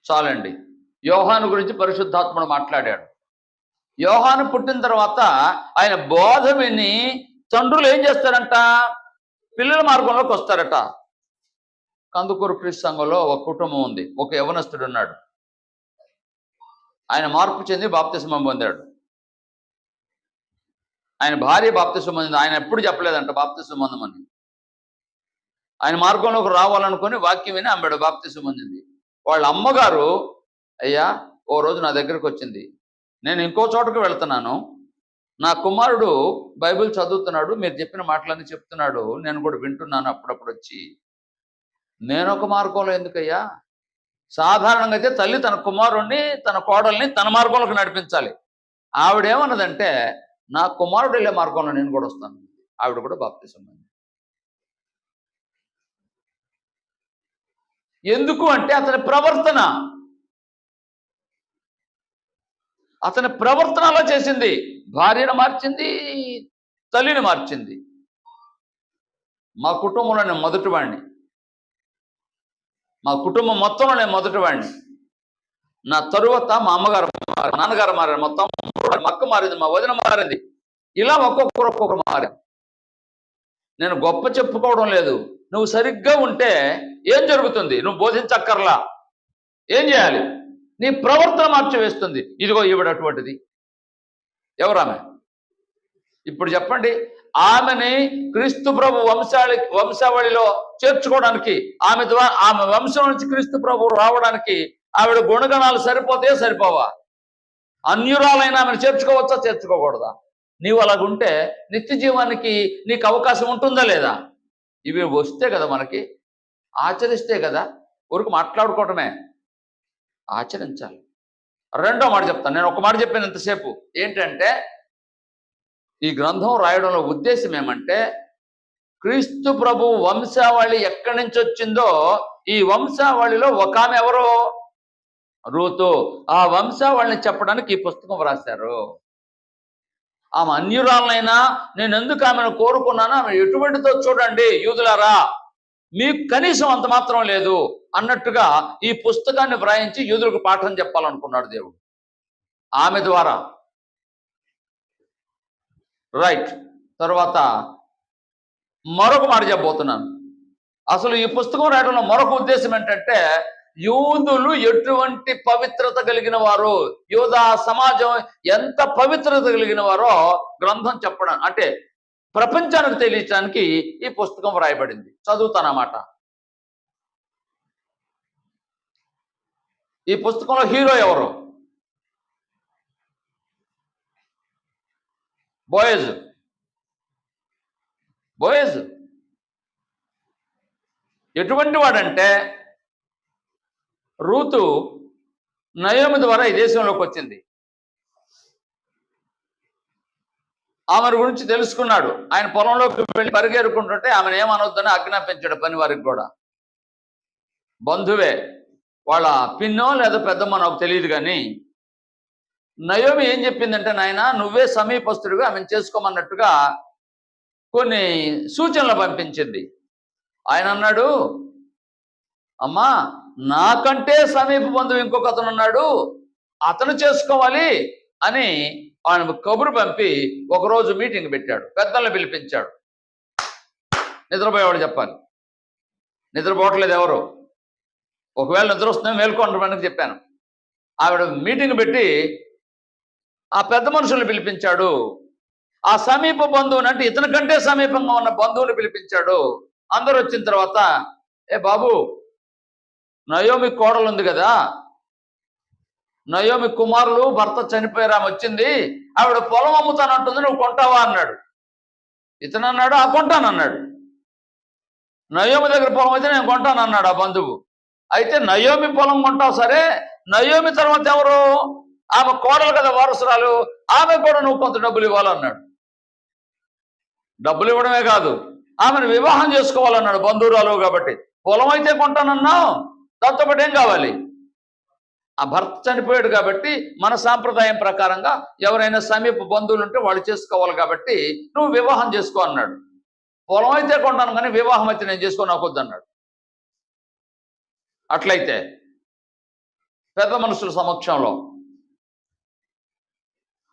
చాలండి. యోహాను గురించి పరిశుద్ధాత్ముడు మాట్లాడాడు. యోహాను పుట్టిన తర్వాత ఆయన బోధ విని తండ్రులు ఏం చేస్తారంట? పిల్లల మార్గంలోకి వస్తారట. కందుకూరు క్రీస్తు సంఘంలో ఒక కుటుంబం ఉంది, ఒక యవనస్తుడు ఉన్నాడు. ఆయన మార్పు చెంది బాప్తిస్మం పొందాడు. ఆయన భార్య బాప్తిస్మం పొందింది. ఆయన ఎప్పుడు చెప్పలేదంట బాప్తిస్మం పొందమని. ఆయన మార్గంలోకి రావాలనుకుని వాక్యం విని ఆమెడు బాప్తిస్మం పొందింది. వాళ్ళ అమ్మగారు, అయ్యా ఓ రోజు నా దగ్గరకు వచ్చింది, నేను ఇంకో చోటకు వెళ్తున్నాను, నా కుమారుడు బైబిల్ చదువుతున్నాడు, మీరు చెప్పిన మాటలన్నీ చెప్తున్నాడు, నేను కూడా వింటున్నాను అప్పుడప్పుడు వచ్చి. నేను ఒక మార్గంలో ఎందుకయ్యా? సాధారణంగా అయితే తల్లి తన కుమారుణ్ణి తన కోడల్ని తన మార్గంలోకి నడిపించాలి. ఆవిడేమన్నదంటే, నా కుమారుడు వెళ్ళే మార్గంలో నేను కూడా వస్తాను. ఆవిడ కూడా బాప్తిసం పొందింది. ఎందుకు అంటే అతని ప్రవర్తనలో చేసింది. భార్యను మార్చింది, తల్లిని మార్చింది. మా కుటుంబంలో నేను మొదటివాడిని, మా కుటుంబం మొత్తంలో నేను మొదటివాడిని. నా తరువాత మా అమ్మగారు, నాన్నగారు మారారు, మొత్తం మా అక్క మారింది, మా వదిన మారింది, ఇలా ఒక్కొక్కరు మారారు. నేను గొప్ప చెప్పుకోవడం లేదు. నువ్వు సరిగ్గా ఉంటే ఏం జరుగుతుంది? నువ్వు బోధించక్కర్లా. ఏం చేయాలి? నీ ప్రవర్తన మార్చి వేస్తుంది. ఇదిగో ఈవిడ అటువంటిది. ఎవరామె? ఇప్పుడు చెప్పండి. ఆమెని క్రీస్తు ప్రభు వంశావళిలో చేర్చుకోవడానికి, ఆమె వంశం నుంచి క్రీస్తు ప్రభు రావడానికి ఆవిడ గుణగణాలు సరిపోవా? అన్యురాలైన ఆమెను చేర్చుకోవచ్చా, చేర్చుకోకూడదా? నీవు అలాగుంటే నిత్య జీవానికి నీకు అవకాశం ఉంటుందా లేదా? ఇవి వస్తే కదా మనకి, ఆచరిస్తే కదా. ఊరికి మాట్లాడుకోవటమే, ఆచరించాలి. రెండో మాట చెప్తాను. నేను ఒక మాట చెప్పాను ఎంతసేపు. ఏంటంటే, ఈ గ్రంథం రాయడంలో ఉద్దేశం ఏమంటే, క్రీస్తు ప్రభు వంశావళి ఎక్కడి నుంచి వచ్చిందో, ఈ వంశావళిలో ఒక ఆమె ఎవరో, రూతు. ఆ వంశావళిని చెప్పడానికి ఈ పుస్తకం రాశారు. ఆమె అన్యురాలనైనా నేను ఎందుకు ఆమెను కోరుకున్నాను, ఆమె ఎటువంటిదో చూడండి యూదులారా, మీకు కనీసం అంత మాత్రం లేదు అన్నట్టుగా ఈ పుస్తకాన్ని వ్రాయించి యూదులకు పాఠం చెప్పాలనుకున్నాడు దేవుడు ఆమె ద్వారా. రైట్. తర్వాత మరొక మాట చెప్పబోతున్నాను. అసలు ఈ పుస్తకం రాయడంలో మరొక ఉద్దేశం ఏంటంటే, యూదులు ఎటువంటి పవిత్రత కలిగిన వారు, యూదా సమాజం ఎంత పవిత్రత కలిగిన వారో గ్రంథం చెప్పడం, అంటే ప్రపంచానికి తెలియటానికి ఈ పుస్తకం వ్రాయబడింది. చదువుతానమాట. ఈ పుస్తకంలో హీరో ఎవరు? బోయజు. బోయజు ఎటువంటి వాడంటే రూతు నయోమి ద్వారా ఈ దేశంలోకి వచ్చింది. ఆమె గురించి తెలుసుకున్నాడు. ఆయన పొలంలోకి వెళ్ళి పరిగెరుకుంటుంటే ఆమెను ఏమనొద్దని ఆజ్ఞాపించాడు పని వారికి కూడా. బంధువే, వాళ్ళ పిన్నో లేదా పెద్దమ్మో నాకు తెలియదు, కానీ నయోమి ఏం చెప్పిందంటే, నాయన నువ్వే సమీపస్తుడిగా ఆమెను చేసుకోమన్నట్టుగా కొన్ని సూచనలు పంపించింది. ఆయన అన్నాడు, అమ్మా నాకంటే సమీప బంధువు ఇంకొక అతను ఉన్నాడు, అతను చేసుకోవాలి అని ఆయన కబురు పంపి ఒకరోజు మీటింగ్ పెట్టాడు. పెద్దల్ని పిలిపించాడు. నిద్రపోయేవాడు చెప్పాలి, నిద్రపోవట్లేదు ఎవరు. ఒకవేళ నిద్ర వస్తుందో మేల్కొంటామని చెప్పాను. ఆవిడ మీటింగ్ పెట్టి ఆ పెద్ద మనుషుల్ని పిలిపించాడు. ఆ సమీప బంధువుని, అంటే ఇతని కంటే సమీపంగా ఉన్న బంధువుని పిలిపించాడు. అందరూ వచ్చిన తర్వాత, ఏ బాబు, నయోమి కోడలు ఉంది కదా, నయోమి కుమారులు భర్త చనిపోయారు, ఆమె వచ్చింది, ఆవిడ పొలం అమ్ముతానంటుంది, నువ్వు కొంటావా అన్నాడు. ఇతను అన్నాడు, ఆ కొంటానన్నాడు. నయోమి దగ్గర పొలం అయితే నేను కొంటానన్నాడు ఆ బంధువు. అయితే నయోమి పొలం కొంటావు సరే, నయోమి తర్వాత ఎవరు, ఆమె కోడలు కదా వారసురాలు, ఆమె కూడా నువ్వు కొంత డబ్బులు ఇవ్వాలన్నాడు. డబ్బులు ఇవ్వడమే కాదు, ఆమెను వివాహం చేసుకోవాలన్నాడు. బంధువురాలు కాబట్టి పొలం అయితే కొంటానన్నావు, దాంతోపాటు ఏం కావాలి, ఆ భర్త చనిపోయాడు కాబట్టి మన సాంప్రదాయం ప్రకారంగా ఎవరైనా సమీప బంధువులు ఉంటే వాళ్ళు చేసుకోవాలి కాబట్టి నువ్వు వివాహం చేసుకో అన్నాడు. పొలం అయితే కొంటాను కానీ వివాహం అయితే నేను చేసుకో, నాకు వద్దన్నాడు. అట్లయితే పెద్ద మనుషుల సమక్షంలో,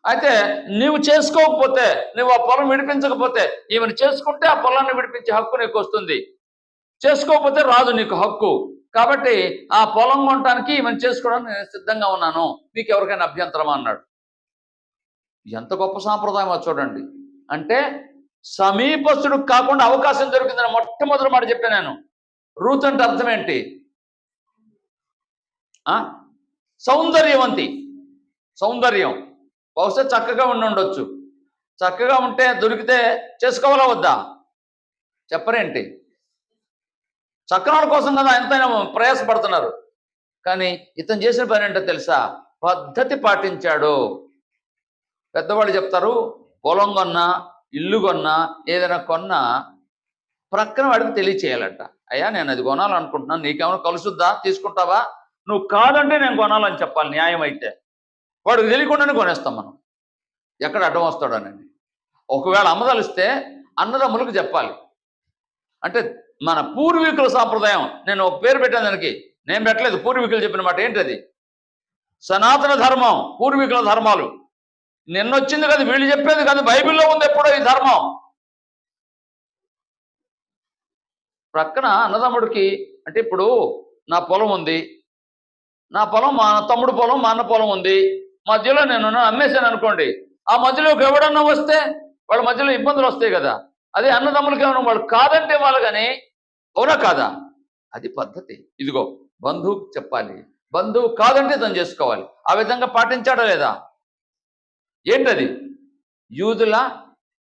అయితే నీవు చేసుకోకపోతే, నువ్వు ఆ పొలం విడిపించకపోతే, ఈమెను చేసుకుంటే ఆ పొలాన్ని విడిపించే హక్కు నీకు వస్తుంది, చేసుకోకపోతే రాదు నీకు హక్కు. కాబట్టి ఆ పొలం కొనడానికి ఈమెను చేసుకోవడానికి నేను సిద్ధంగా ఉన్నాను, మీకు ఎవరికైనా అభ్యంతరమా అన్నాడు. ఎంత గొప్ప సాంప్రదాయమో చూడండి. అంటే సమీపస్తుడు కాకుండా అవకాశం దొరికిందని మొట్టమొదటి మాట చెప్పాను నేను. రూత్ అంటే అర్థం ఏంటి? సౌందర్యవంతి. సౌందర్యం. బహుశా చక్కగా ఉండొచ్చు. చక్కగా ఉంటే దొరికితే చేసుకోవాలా వద్దా? చెప్పరేంటి? చక్కనాల కోసం కదా ఎంతైనా ప్రయాసపడుతున్నారు. కానీ ఇతను చేసిన పని ఏంటో తెలుసా? పద్ధతి పాటించాడు. పెద్దవాళ్ళు చెప్తారు, పొలం కొన్నా, ఇల్లు కొన్నా, ఏదైనా కొన్నా ప్రక్కన వాడికి తెలియచేయాలంట. అయ్యా నేను అది కొనాలనుకుంటున్నాను, నీకేమైనా కలుసుద్దా, తీసుకుంటావా? నువ్వు కాదంటే నేను కొనాలని చెప్పాలి. న్యాయం అయితే వాడికి తెలియకుండానే కొనేస్తాం మనం, ఎక్కడ అడ్డం వస్తాడోనండి. ఒకవేళ అమ్మదలిస్తే అన్నదమ్ములకు చెప్పాలి. అంటే మన పూర్వీకుల సాంప్రదాయం. నేను ఒక పేరు పెట్టాను దానికి, నేను పెట్టలేదు, పూర్వీకులు చెప్పిన మాట. ఏంటది? సనాతన ధర్మం, పూర్వీకుల ధర్మాలు. నిన్నొచ్చింది కదా, వీళ్ళు చెప్పేది కదా, బైబిల్లో ఉంది ఎప్పుడో ఈ ధర్మం. ప్రక్కన అన్నదమ్ముడికి, అంటే ఇప్పుడు నా పొలం ఉంది, నా పొలం మా తమ్ముడు పొలం, మా అన్న పొలం ఉంది, మధ్యలో నేను అమ్మేశాను అనుకోండి, ఆ మధ్యలోకి ఎవడన్నా వస్తే వాళ్ళ మధ్యలో ఇబ్బందులు వస్తాయి కదా. అదే అన్నదమ్ములకి ఏమన్నా వాళ్ళు కాదంటే వాళ్ళు, కానీ అవునా కాదా? అది పద్ధతి. ఇదిగో బంధువుకి చెప్పాలి, బంధువు కాదంటే తను చేసుకోవాలి. ఆ విధంగా పాటించాడా లేదా? ఏంటది? యూదుల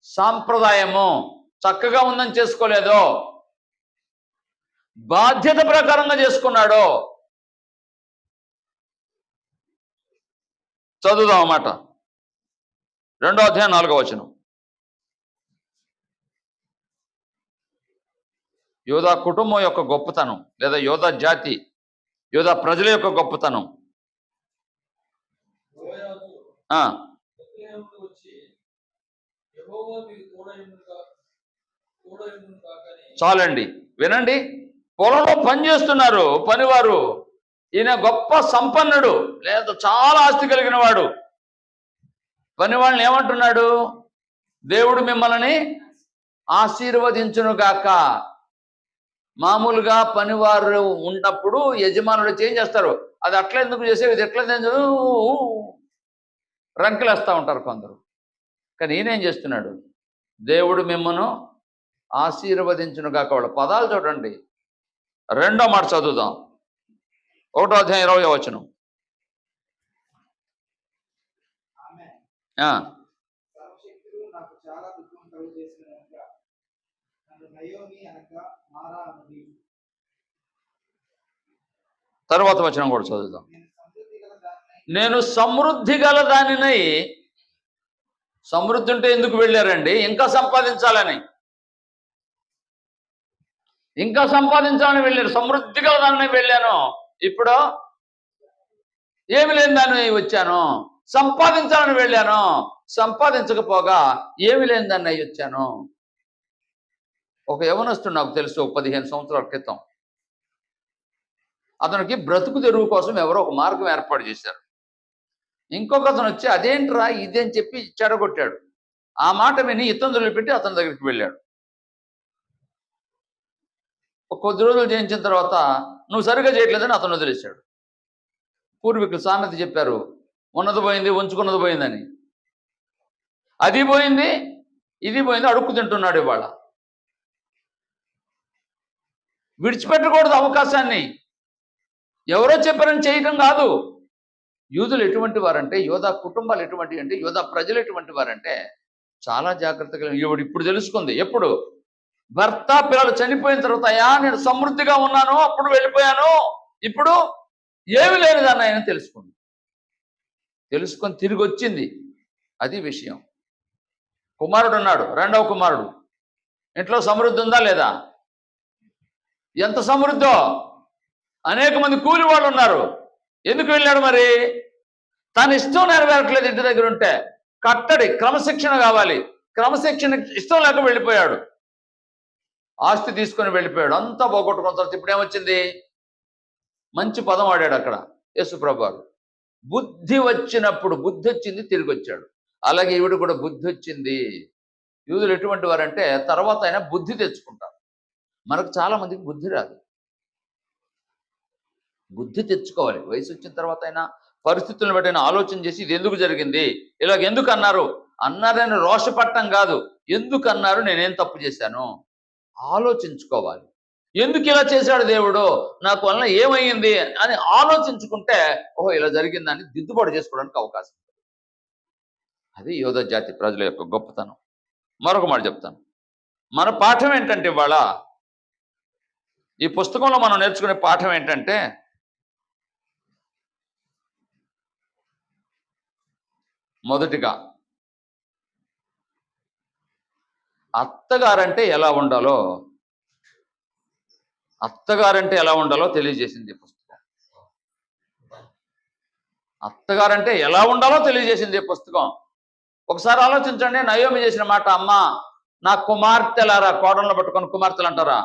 సాంప్రదాయము. చక్కగా ఉందని చేసుకోలేదో, బాధ్యత ప్రకారంగా చేసుకున్నాడో. చదువుదాం అన్నమాట. 2వ అధ్యాయం 4వ వచనం. యోధా కుటుంబం యొక్క గొప్పతనం, లేదా యోధా జాతి, యోధా ప్రజల యొక్క గొప్పతనం. చాలండి, వినండి. పొలంలో పని చేస్తున్నారు పనివారు. ఈయన గొప్ప సంపన్నుడు, లేదా చాలా ఆస్తి కలిగిన వాడు. పని వాళ్ళని ఏమంటున్నాడు? దేవుడు మిమ్మల్ని ఆశీర్వదించునుగాక. మామూలుగా పనివారు ఉన్నప్పుడు యజమానులు ఏం చేస్తారు? అది అట్లా ఎందుకు చేసే, ఇది ఎట్లా రంకెలేస్తూ ఉంటారు కొందరు. కానీ ఈయనేం చేస్తున్నాడు? దేవుడు మిమ్మను ఆశీర్వదించునుగాక. వాళ్ళ పదాలు చూడండి. 2వ మాట చదువుదాం. 1వ అధ్యాయం 20వ వచనం. నయోమి అనగా మారా అన్నది. తర్వాత వచనం కూడా చదువుదాం. నేను సమృద్ధి గల దానినై నేను సమృద్ధి గల దానినై. సమృద్ధి ఉంటే ఎందుకు వెళ్ళారండి? ఇంకా సంపాదించాలని, ఇంకా సంపాదించాలని వెళ్ళారు. సమృద్ధి గల దానినై వెళ్ళాను, ఇప్పుడు ఏమి లేని దాన్ని వచ్చాను. సంపాదించాలని వెళ్ళాను, సంపాదించకపోగా ఏమి లేని దాన్ని అయి వచ్చాను. ఒక యవనస్తుడు నాకు తెలుసు, 15 సంవత్సరాల క్రితం. అతనికి బ్రతుకు తెరువు కోసం ఎవరో ఒక మార్గం ఏర్పాటు చేశారు. ఇంకొక అతను వచ్చి అదేంట్రా ఇది అని చెప్పి చెడగొట్టాడు. ఆ మాట విని ఇతను పెట్టి అతని దగ్గరికి వెళ్ళాడు. ఒక కొద్ది రోజులు చేయించిన తర్వాత నువ్వు సరిగ్గా చేయట్లేదని అతను వదిలేశాడు. పూర్వీకులు సామెత చెప్పారు, ఉన్నది పోయింది ఉంచుకున్నది పోయిందని. అది పోయింది, ఇది పోయింది, అడుక్కు తింటున్నాడు ఇవాళ. విడిచిపెట్టకూడదు అవకాశాన్ని. ఎవరో చెప్పారని చేయటం కాదు. యూదులు ఎటువంటి వారంటే, యోధా కుటుంబాలు ఎటువంటి అంటే, యోధా ప్రజలు ఎటువంటి వారంటే చాలా జాగ్రత్తగా. ఇప్పుడు తెలుసుకుంది. ఎప్పుడు? భర్త పిల్లలు చనిపోయిన తర్వాత, అయ్యా నేను సమృద్ధిగా ఉన్నాను, అప్పుడు వెళ్ళిపోయాను, ఇప్పుడు ఏమి లేనిదన్న ఆయన తెలుసుకుంది. తెలుసుకొని తిరిగి వచ్చింది. అది విషయం. కుమారుడు ఉన్నాడు, రెండవ కుమారుడు. ఇంట్లో సమృద్ధి ఉందా లేదా? ఎంత సమృద్ధో! అనేక మంది కూలి వాళ్ళు ఉన్నారు. ఎందుకు వెళ్ళాడు మరి? తన ఇష్టం నెరవేరట్లేదు. ఇంటి దగ్గర ఉంటే కట్టడి, క్రమశిక్షణ కావాలి. క్రమశిక్షణ ఇష్టం లేక వెళ్ళిపోయాడు. ఆస్తి తీసుకొని వెళ్ళిపోయాడు. అంతా పోగొట్టుకున్న తర్వాత ఇప్పుడు ఏమొచ్చింది? మంచి పదం వాడాడు అక్కడ యేసుప్రభు వారు. బుద్ధి వచ్చినప్పుడు, బుద్ధి వచ్చింది, తిరిగి వచ్చాడు. అలాగే ఈవిడ కూడా బుద్ధి వచ్చింది. యూదులు ఎటువంటి వారంటే తర్వాత అయినా బుద్ధి తెచ్చుకుంటారు. మనకు చాలా మందికి బుద్ధి రాదు. బుద్ధి తెచ్చుకోవాలి. వయసు వచ్చిన తర్వాత అయినా పరిస్థితులను బట్టి ఆలోచన చేసి ఇది ఎందుకు జరిగింది, ఇలాగ ఎందుకు అన్నారు, అన్నారని రోషపట్టం కాదు. ఎందుకు అన్నారు, నేనేం తప్పు చేశాను ఆలోచించుకోవాలి. ఎందుకు ఇలా చేశాడు దేవుడు, నాకు వలన ఏమైంది అని ఆలోచించుకుంటే, ఓహో ఇలా జరిగిందని దిద్దుబాటు చేసుకోవడానికి అవకాశం. అది యోధ జాతి ప్రజల యొక్క గొప్పతనం. మరొక మాట చెప్తాను. మన పాఠం ఏంటంటే, ఇవాళ ఈ పుస్తకంలో మనం నేర్చుకునే పాఠం ఏంటంటే, మొదటిగా అత్తగారంటే ఎలా ఉండాలో, అత్తగారంటే ఎలా ఉండాలో తెలియజేసింది ఈ పుస్తకం. అత్తగారంటే ఎలా ఉండాలో తెలియజేసింది ఈ పుస్తకం. ఒకసారి ఆలోచించండి. నయోమి చేసిన మాట, అమ్మ నా కుమార్తెలారా, కోడలను పట్టుకొని కుమార్తెలు అంటారా?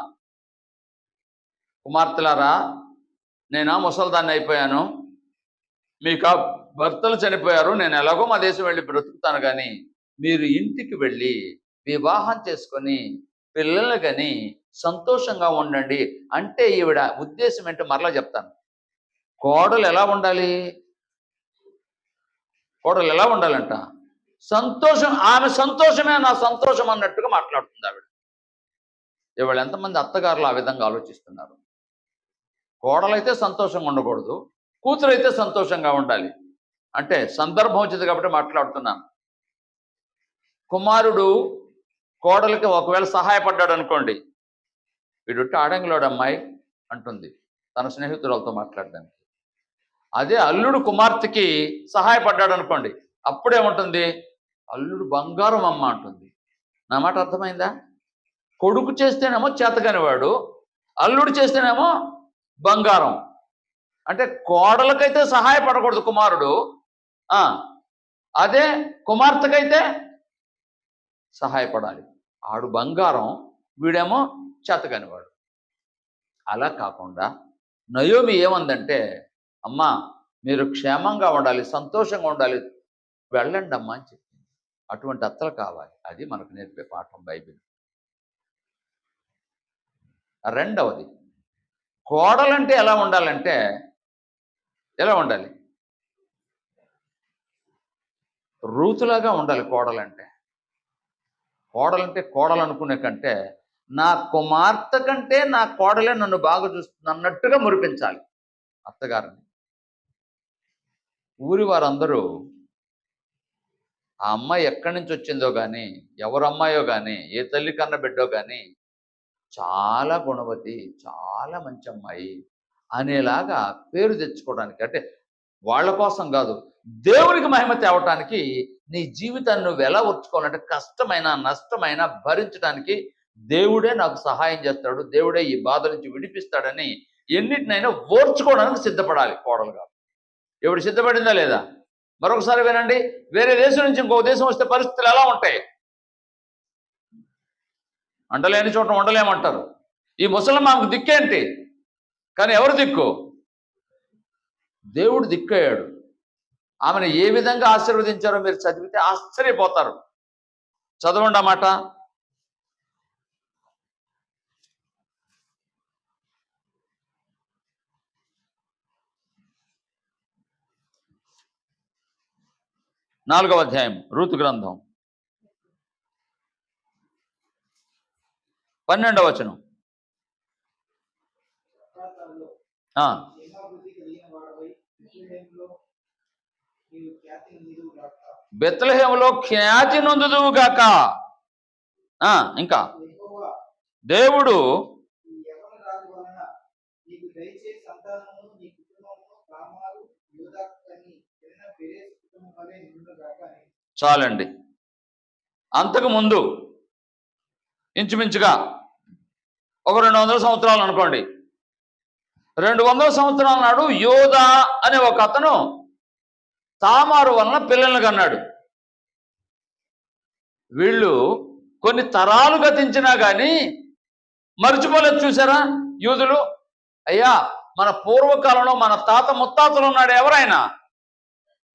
కుమార్తెలారా, నేనా ముసల్దాన్ని అయిపోయాను, మీకు భర్తలు చనిపోయారు, నేను ఎలాగో మా దేశం వెళ్ళి బ్రతుకుతాను, కానీ మీరు ఇంటికి వెళ్ళి వివాహం చేసుకొని పిల్లలు కానీ సంతోషంగా ఉండండి అంటే ఈవిడ ఉద్దేశం ఏంటో మరలా చెప్తాను. కోడలు ఎలా ఉండాలి? కోడలు ఎలా ఉండాలంట? సంతోషం, ఆమె సంతోషమే నా సంతోషం అన్నట్టుగా మాట్లాడుతుంది ఆవిడ. ఇవాళ ఎంతమంది అత్తగారులు ఆ విధంగా ఆలోచిస్తున్నారు? కోడలైతే సంతోషంగా ఉండకూడదు, కూతురైతే సంతోషంగా ఉండాలి. అంటే సందర్భం వచ్చింది కాబట్టి మాట్లాడుతున్నాను. కుమారుడు కోడలికి ఒకవేళ సహాయపడ్డాడు అనుకోండి, వీడుంటే ఆడంగిలోడు అమ్మాయి అంటుంది తన స్నేహితురాలతో మాట్లాడడానికి. అదే అల్లుడు కుమార్తెకి సహాయపడ్డాడు అనుకోండి, అప్పుడేముంటుంది? అల్లుడు బంగారం అమ్మ అంటుంది. నా మాట అర్థమైందా? కొడుకు చేస్తేనేమో చేతగానివాడు, అల్లుడు చేస్తేనేమో బంగారం. అంటే కోడలకైతే సహాయపడకూడదు కుమారుడు, అదే కుమార్తెకైతే సహాయపడాలి. ఆడు బంగారం, వీడేమో చేతగానివాడు. అలా కాకుండా నయోమి ఏమందంటే, అమ్మా మీరు క్షేమంగా ఉండాలి, సంతోషంగా ఉండాలి, వెళ్ళండి అమ్మా అని చెప్పింది. అటువంటి అత్తలు కావాలి. అది మనకు నేర్పే పాఠం బైబిల్. రెండవది, కోడలంటే ఎలా ఉండాలంటే, ఎలా ఉండాలి? రూతులాగా ఉండాలి కోడలంటే. కోడలంటే కోడలు అనుకునే కంటే, నా కుమార్తె కంటే నా కోడలే నన్ను బాగా చూస్తుంది అన్నట్టుగా మురిపించాలి అత్తగారిని. ఊరి వారందరూ ఆ అమ్మాయి ఎక్కడి నుంచి వచ్చిందో కానీ, ఎవరు అమ్మాయో కానీ, ఏ తల్లి కన్న బిడ్డో కానీ చాలా గుణవతి, చాలా మంచి అమ్మాయి అనేలాగా పేరు తెచ్చుకోవడానికి, అంటే వాళ్ళ కోసం కాదు, దేవునికి మహిమ తేవటానికి నీ జీవితాన్ని నువ్వు ఎలా ఓర్చుకోవాలంటే కష్టమైన నష్టమైన భరించడానికి దేవుడే నాకు సహాయం చేస్తాడు, దేవుడే ఈ బాధ నుంచి విడిపిస్తాడని ఎన్నిటినైనా ఓర్చుకోవడానికి సిద్ధపడాలి కోడలుగా. ఇప్పుడు సిద్ధపడిందా లేదా? మరొకసారి వినండి. వేరే దేశం నుంచి ఇంకో దేశం వస్తే పరిస్థితులు ఎలా ఉంటాయి? అండలేని చోట ఉండలేమంటారు. ఈ ముసలమ్మాకు దిక్కేంటి? కానీ ఎవరు దిక్కు? దేవుడు దిక్కయ్యాడు. ఆమెను ఏ విధంగా ఆశీర్వదించారో మీరు చదివితే ఆశ్చర్యపోతారు. చదవండి ఆ మాట. నాలుగవ అధ్యాయం రూతు గ్రంథం 12వ వచనం. ప్రకాశంలో ఆ, క్షేమాభివృద్ధి కలిగిన వాడవై బెత్లెహేములో నీవు ఖ్యాతి నిలువుగాక. బెత్లెహేములో ఖ్యాతి నొందుదువుగాక. ఇంకా యెహోవా దేవుడు ఈ యవన రాజు వలన నీకు దయచే సంతానమును నీ కుటుంబమును తామారు యూదా కని ఎన్న పెరేస్ కుటుంబం వలె నిండుగాక అని. చాలండి. అంతకు ముందు ఇంచుమించుగా ఒక 200 సంవత్సరాలు అనుకోండి. 200 సంవత్సరాల నాడు యోధా అనే ఒక అతను తామారు వలన పిల్లల్ని కన్నాడు. వీళ్ళు కొన్ని తరాలు గతించినా కానీ మర్చిపోలేదు. చూసారా యూదులు? అయ్యా, మన పూర్వకాలంలో మన తాత ముత్తాతలు ఉన్నాడు ఎవరైనా,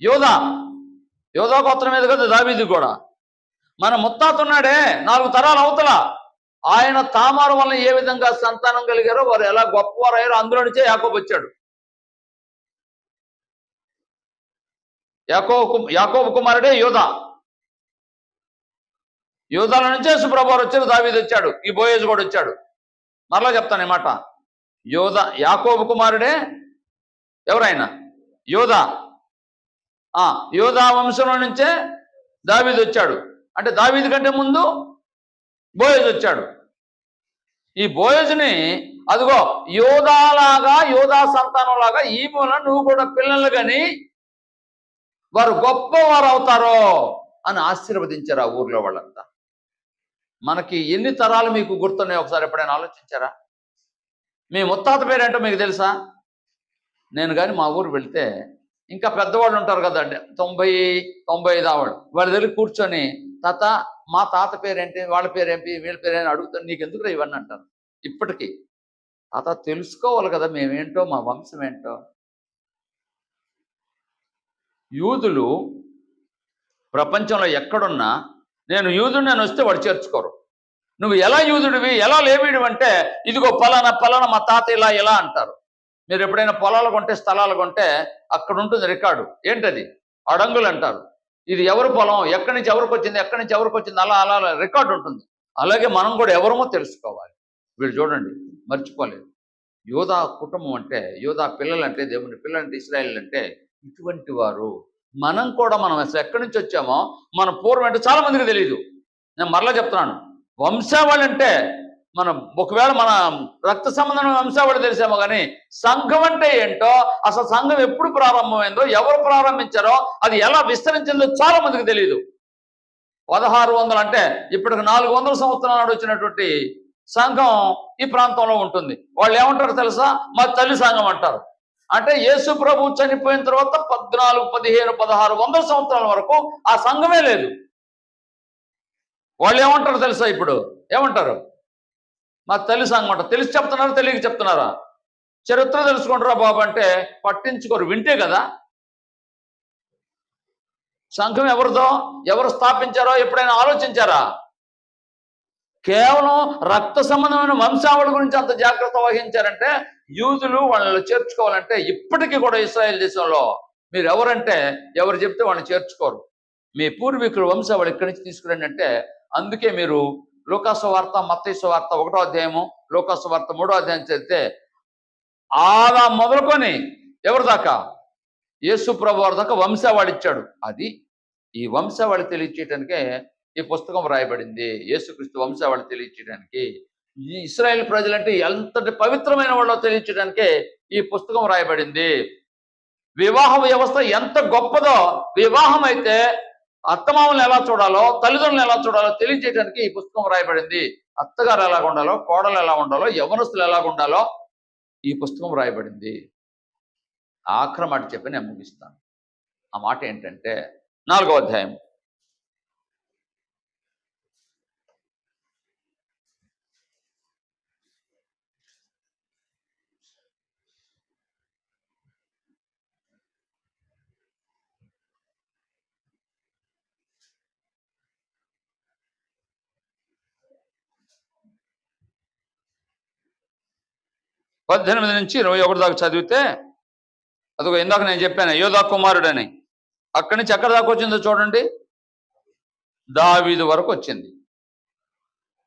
యోధా. యోధా గోత్రం మీద కదా దావీదు కూడా. మన ముత్తాత ఉన్నాడే 4 తరాలు అవతల, ఆయన తామారు వలన ఏ విధంగా సంతానం కలిగారో, వారు ఎలా గొప్పవారు అయ్యారో అందులో నుంచే యాకోబు వచ్చాడు. యాకోబు కుమారుడే యోధా. యోధాల నుంచే యేసుప్రభువు వారు వచ్చారు, దావీదు వచ్చాడు, ఈ బోయేజు కూడా వచ్చాడు. మరలా చెప్తాను ఈ మాట. యాకోబు కుమారుడే ఎవరైనా యోధా. యోధా వంశంలో నుంచే దావీదు వచ్చాడు. అంటే దావీదు కంటే ముందు బోయేజు వచ్చాడు. ఈ బోయేజుని అదిగో యోధాలాగా, యోధా సంతానంలాగా ఈ మూల నువ్వు కూడా పిల్లలు కానీ వారు గొప్పవారు అవుతారో అని ఆశీర్వదించారు ఆ ఊర్లో వాళ్ళంతా. మనకి ఎన్ని తరాలు మీకు గుర్తున్నాయి ఒకసారి ఎప్పుడైనా ఆలోచించారా? మీ ముత్తాత పేరేంటో మీకు తెలుసా? నేను కానీ మా ఊరు వెళ్తే ఇంకా పెద్దవాళ్ళు ఉంటారు కదండి, 90-95 ఆవాళ్ళు, వాళ్ళ దగ్గర కూర్చొని తాత మా తాత పేరేంటి, వాళ్ళ పేరేంటి, వీళ్ళ పేరేంటి అడుగుతాను. నీకు ఎందుకు ఇవన్నీ అంటారు. ఇప్పటికీ తాత తెలుసుకోవాలి కదా మేమేంటో, మా వంశం ఏంటో. యూదులు ప్రపంచంలో ఎక్కడున్నా నేను యూదుడు నేను వస్తే వాడు చేర్చుకోరు. నువ్వు ఎలా యూదుడివి, ఎలా లేవీడివి అంటే ఇదిగో పలానా పలానా మా తాత ఇలా అంటారు. మీరు ఎప్పుడైనా పొలాలు కొంటే, స్థలాలు కొంటే అక్కడ ఉంటుంది రికార్డు. ఏంటది? అడంగులు అంటారు. ఇది ఎవరి పొలం, ఎక్కడి నుంచి ఎవరికి వచ్చింది, ఎక్కడి నుంచి ఎవరికి వచ్చింది, అలా అలా రికార్డు ఉంటుంది. అలాగే మనం కూడా ఎవరమో తెలుసుకోవాలి. వీళ్ళు చూడండి మర్చిపోలేదు. యోధా కుటుంబం అంటే, యోధా పిల్లలంటే, దేవుని పిల్లలంటే, ఇశ్రాయేలు అంటే ఇటువంటి వారు. మనం అసలు ఎక్కడి నుంచి వచ్చామో మన పూర్వం అంటే చాలా మందికి తెలియదు. నేను మరలా చెప్తున్నాను, వంశావళి అంటే మనం ఒకవేళ మన రక్త సంబంధం వంశావళి తెలిసామో కానీ సంఘం అంటే ఏంటో, అసలు సంఘం ఎప్పుడు ప్రారంభమైందో, ఎవరు ప్రారంభించారో, అది ఎలా విస్తరించిందో చాలా మందికి తెలియదు. 1600 అంటే ఇప్పటికి 400 సంవత్సరాల నాడు వచ్చినటువంటి సంఘం ఈ ప్రాంతంలో ఉంటుంది. వాళ్ళు ఏమంటారు తెలుసా? మా తల్లి సంఘం అంటారు. అంటే యేసు ప్రభు చనిపోయిన తర్వాత 14, 15, 1600 సంవత్సరాల వరకు ఆ సంఘమే లేదు. వాళ్ళు ఏమంటారు తెలుసా? ఇప్పుడు ఏమంటారు? మా తల్లి సంఘం అంటారు. తెలిసి చెప్తున్నారా, తెలియక చెప్తున్నారా? చరిత్ర తెలుసుకుంటారా బాబు అంటే పట్టించుకోరు. వింటే కదా. సంఘం ఎవరిదో, ఎవరు స్థాపించారో ఎప్పుడైనా ఆలోచించారా? కేవలం రక్త సంబంధమైన వంశావళి గురించి అంత జాగ్రత్త వహించారంటే యూదులు వాళ్ళని చేర్చుకోవాలంటే ఇప్పటికీ కూడా ఇశ్రాయేల్ దేశంలో మీరు ఎవరంటే ఎవరు చెప్తే వాళ్ళని చేర్చుకోరు. మీ పూర్వీకుల వంశావళి ఇక్కడి నుంచి తీసుకురండి అంటే, అందుకే మీరు లూకాసు వార్త, మత్తయి సువార్త 1వ అధ్యాయము, లూకాసు వార్త 3వ అధ్యాయం చదివితే అలా మొదలుకొని ఎవరి దాకా, యేసు ప్రభు వారి దాకా వంశావళి ఇచ్చాడు. అది ఈ వంశావళి తెలియచేయడానికే ఈ పుస్తకం రాయబడింది. యేసుక్రీస్తు వంశావళి తెలియచేయడానికి. ఈ ఇశ్రాయేల్ ప్రజలంటే ఎంతటి పవిత్రమైన వాళ్ళో తెలియచేయడానికే ఈ పుస్తకం రాయబడింది. వివాహ వ్యవస్థ ఎంత గొప్పదో, వివాహం అయితే అత్తమామలను ఎలా చూడాలో, తల్లిదండ్రులను ఎలా చూడాలో తెలియజేయడానికి ఈ పుస్తకం రాయబడింది. అత్తగారు ఎలాగ ఉండాలో, కోడలు ఎలా ఉండాలో, యవనస్తులు ఎలాగ ఉండాలో ఈ పుస్తకం రాయబడింది. ఆఖరి మాట చెప్పి నేను ముగిస్తాను. ఆ మాట ఏంటంటే 4వ అధ్యాయం పద్దెనిమిది నుంచి 21 దాకా చదివితే, అదిగో ఇందాక నేను చెప్పాను యోధా కుమారుడని, అక్కడి నుంచి ఎక్కడి దాకా వచ్చిందో చూడండి, దావీదు వరకు వచ్చింది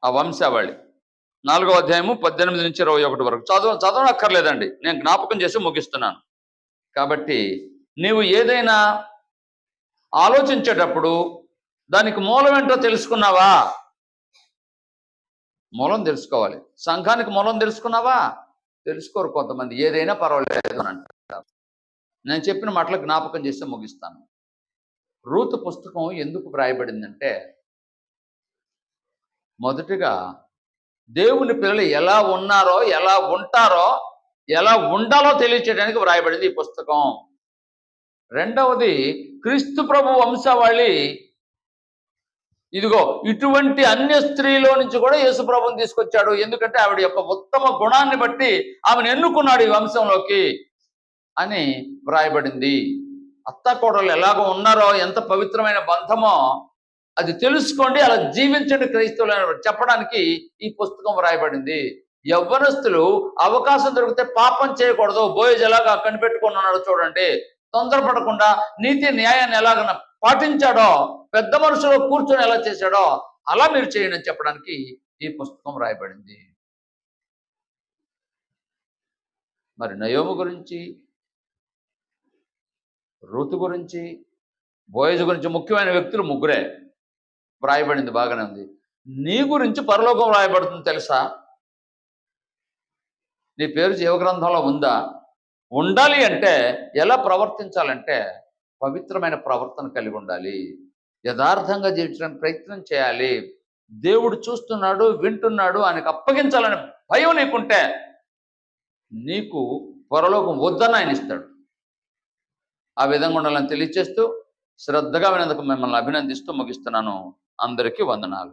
ఆ వంశావళి. 4వ అధ్యాయము 18 నుంచి 21 వరకు చదవనక్కర్లేదండి, నేను జ్ఞాపకం చేసి ముగిస్తున్నాను. కాబట్టి నీవు ఏదైనా ఆలోచించేటప్పుడు దానికి మూలం ఏంటో తెలుసుకున్నావా? మూలం తెలుసుకోవాలి. సంఘానికి మూలం తెలుసుకున్నావా? తెలుసుకోరు కొంతమంది, ఏదైనా పర్వాలేదు అని అంటారు. నేను చెప్పిన మాటలు జ్ఞాపకం చేసి ముగిస్తాను. రూతు పుస్తకం ఎందుకు వ్రాయబడిందంటే, మొదటిగా దేవుని పిల్లలు ఎలా ఉన్నారో, ఎలా ఉంటారో, ఎలా ఉండాలో తెలియచేయడానికి వ్రాయబడింది ఈ పుస్తకం. రెండవది, క్రీస్తు ప్రభు వంశావళి ఇదిగో ఇటువంటి అన్య స్త్రీలో నుంచి కూడా యేసు ప్రభువుని తీసుకొచ్చాడు. ఎందుకంటే ఆవిడ యొక్క ఉత్తమ గుణాన్ని బట్టి ఆమెను ఎన్నుకున్నాడు ఈ వంశంలోకి అని వ్రాయబడింది. అత్తాకోడలు ఎలాగో ఉన్నారో, ఎంత పవిత్రమైన బంధమో అది తెలుసుకోండి, అలా జీవించండి క్రైస్తవులు చెప్పడానికి ఈ పుస్తకం వ్రాయబడింది. యవ్వనస్తులు అవకాశం దొరికితే పాపం చేయకూడదు. బోయజ్ ఎలాగా కనిపెట్టుకుని ఉన్నాడో చూడండి, తొందరపడకుండా నీతి న్యాయాన్ని ఎలాగ పాటించాడో, పెద్ద మనుషులు కూర్చొని ఎలా చేశాడో అలా మీరు చేయండి అని చెప్పడానికి ఈ పుస్తకం రాయబడింది. మరి నయోము గురించి, ఋతు గురించి, బోయజు గురించి ముఖ్యమైన వ్యక్తులు ముగ్గురే వ్రాయబడింది, బాగానే ఉంది. నీ గురించి పరలోకం వ్రాయబడుతుంది తెలుసా? నీ పేరు జీవగ్రంథంలో ఉందా? ఉండాలి అంటే ఎలా ప్రవర్తించాలంటే పవిత్రమైన ప్రవర్తన కలిగి ఉండాలి, యథార్థంగా జీవించడానికి ప్రయత్నం చేయాలి. దేవుడు చూస్తున్నాడు, వింటున్నాడు, ఆయనకు అప్పగించాలనే భయం నీకుంటే నీకు పరలోకం వద్దని ఆయన ఇస్తాడు. ఆ విధంగా ఉండాలని తెలియచేస్తూ శ్రద్ధగా వినందుకు మిమ్మల్ని అభినందిస్తూ ముగిస్తున్నాను. అందరికీ వందనాలు.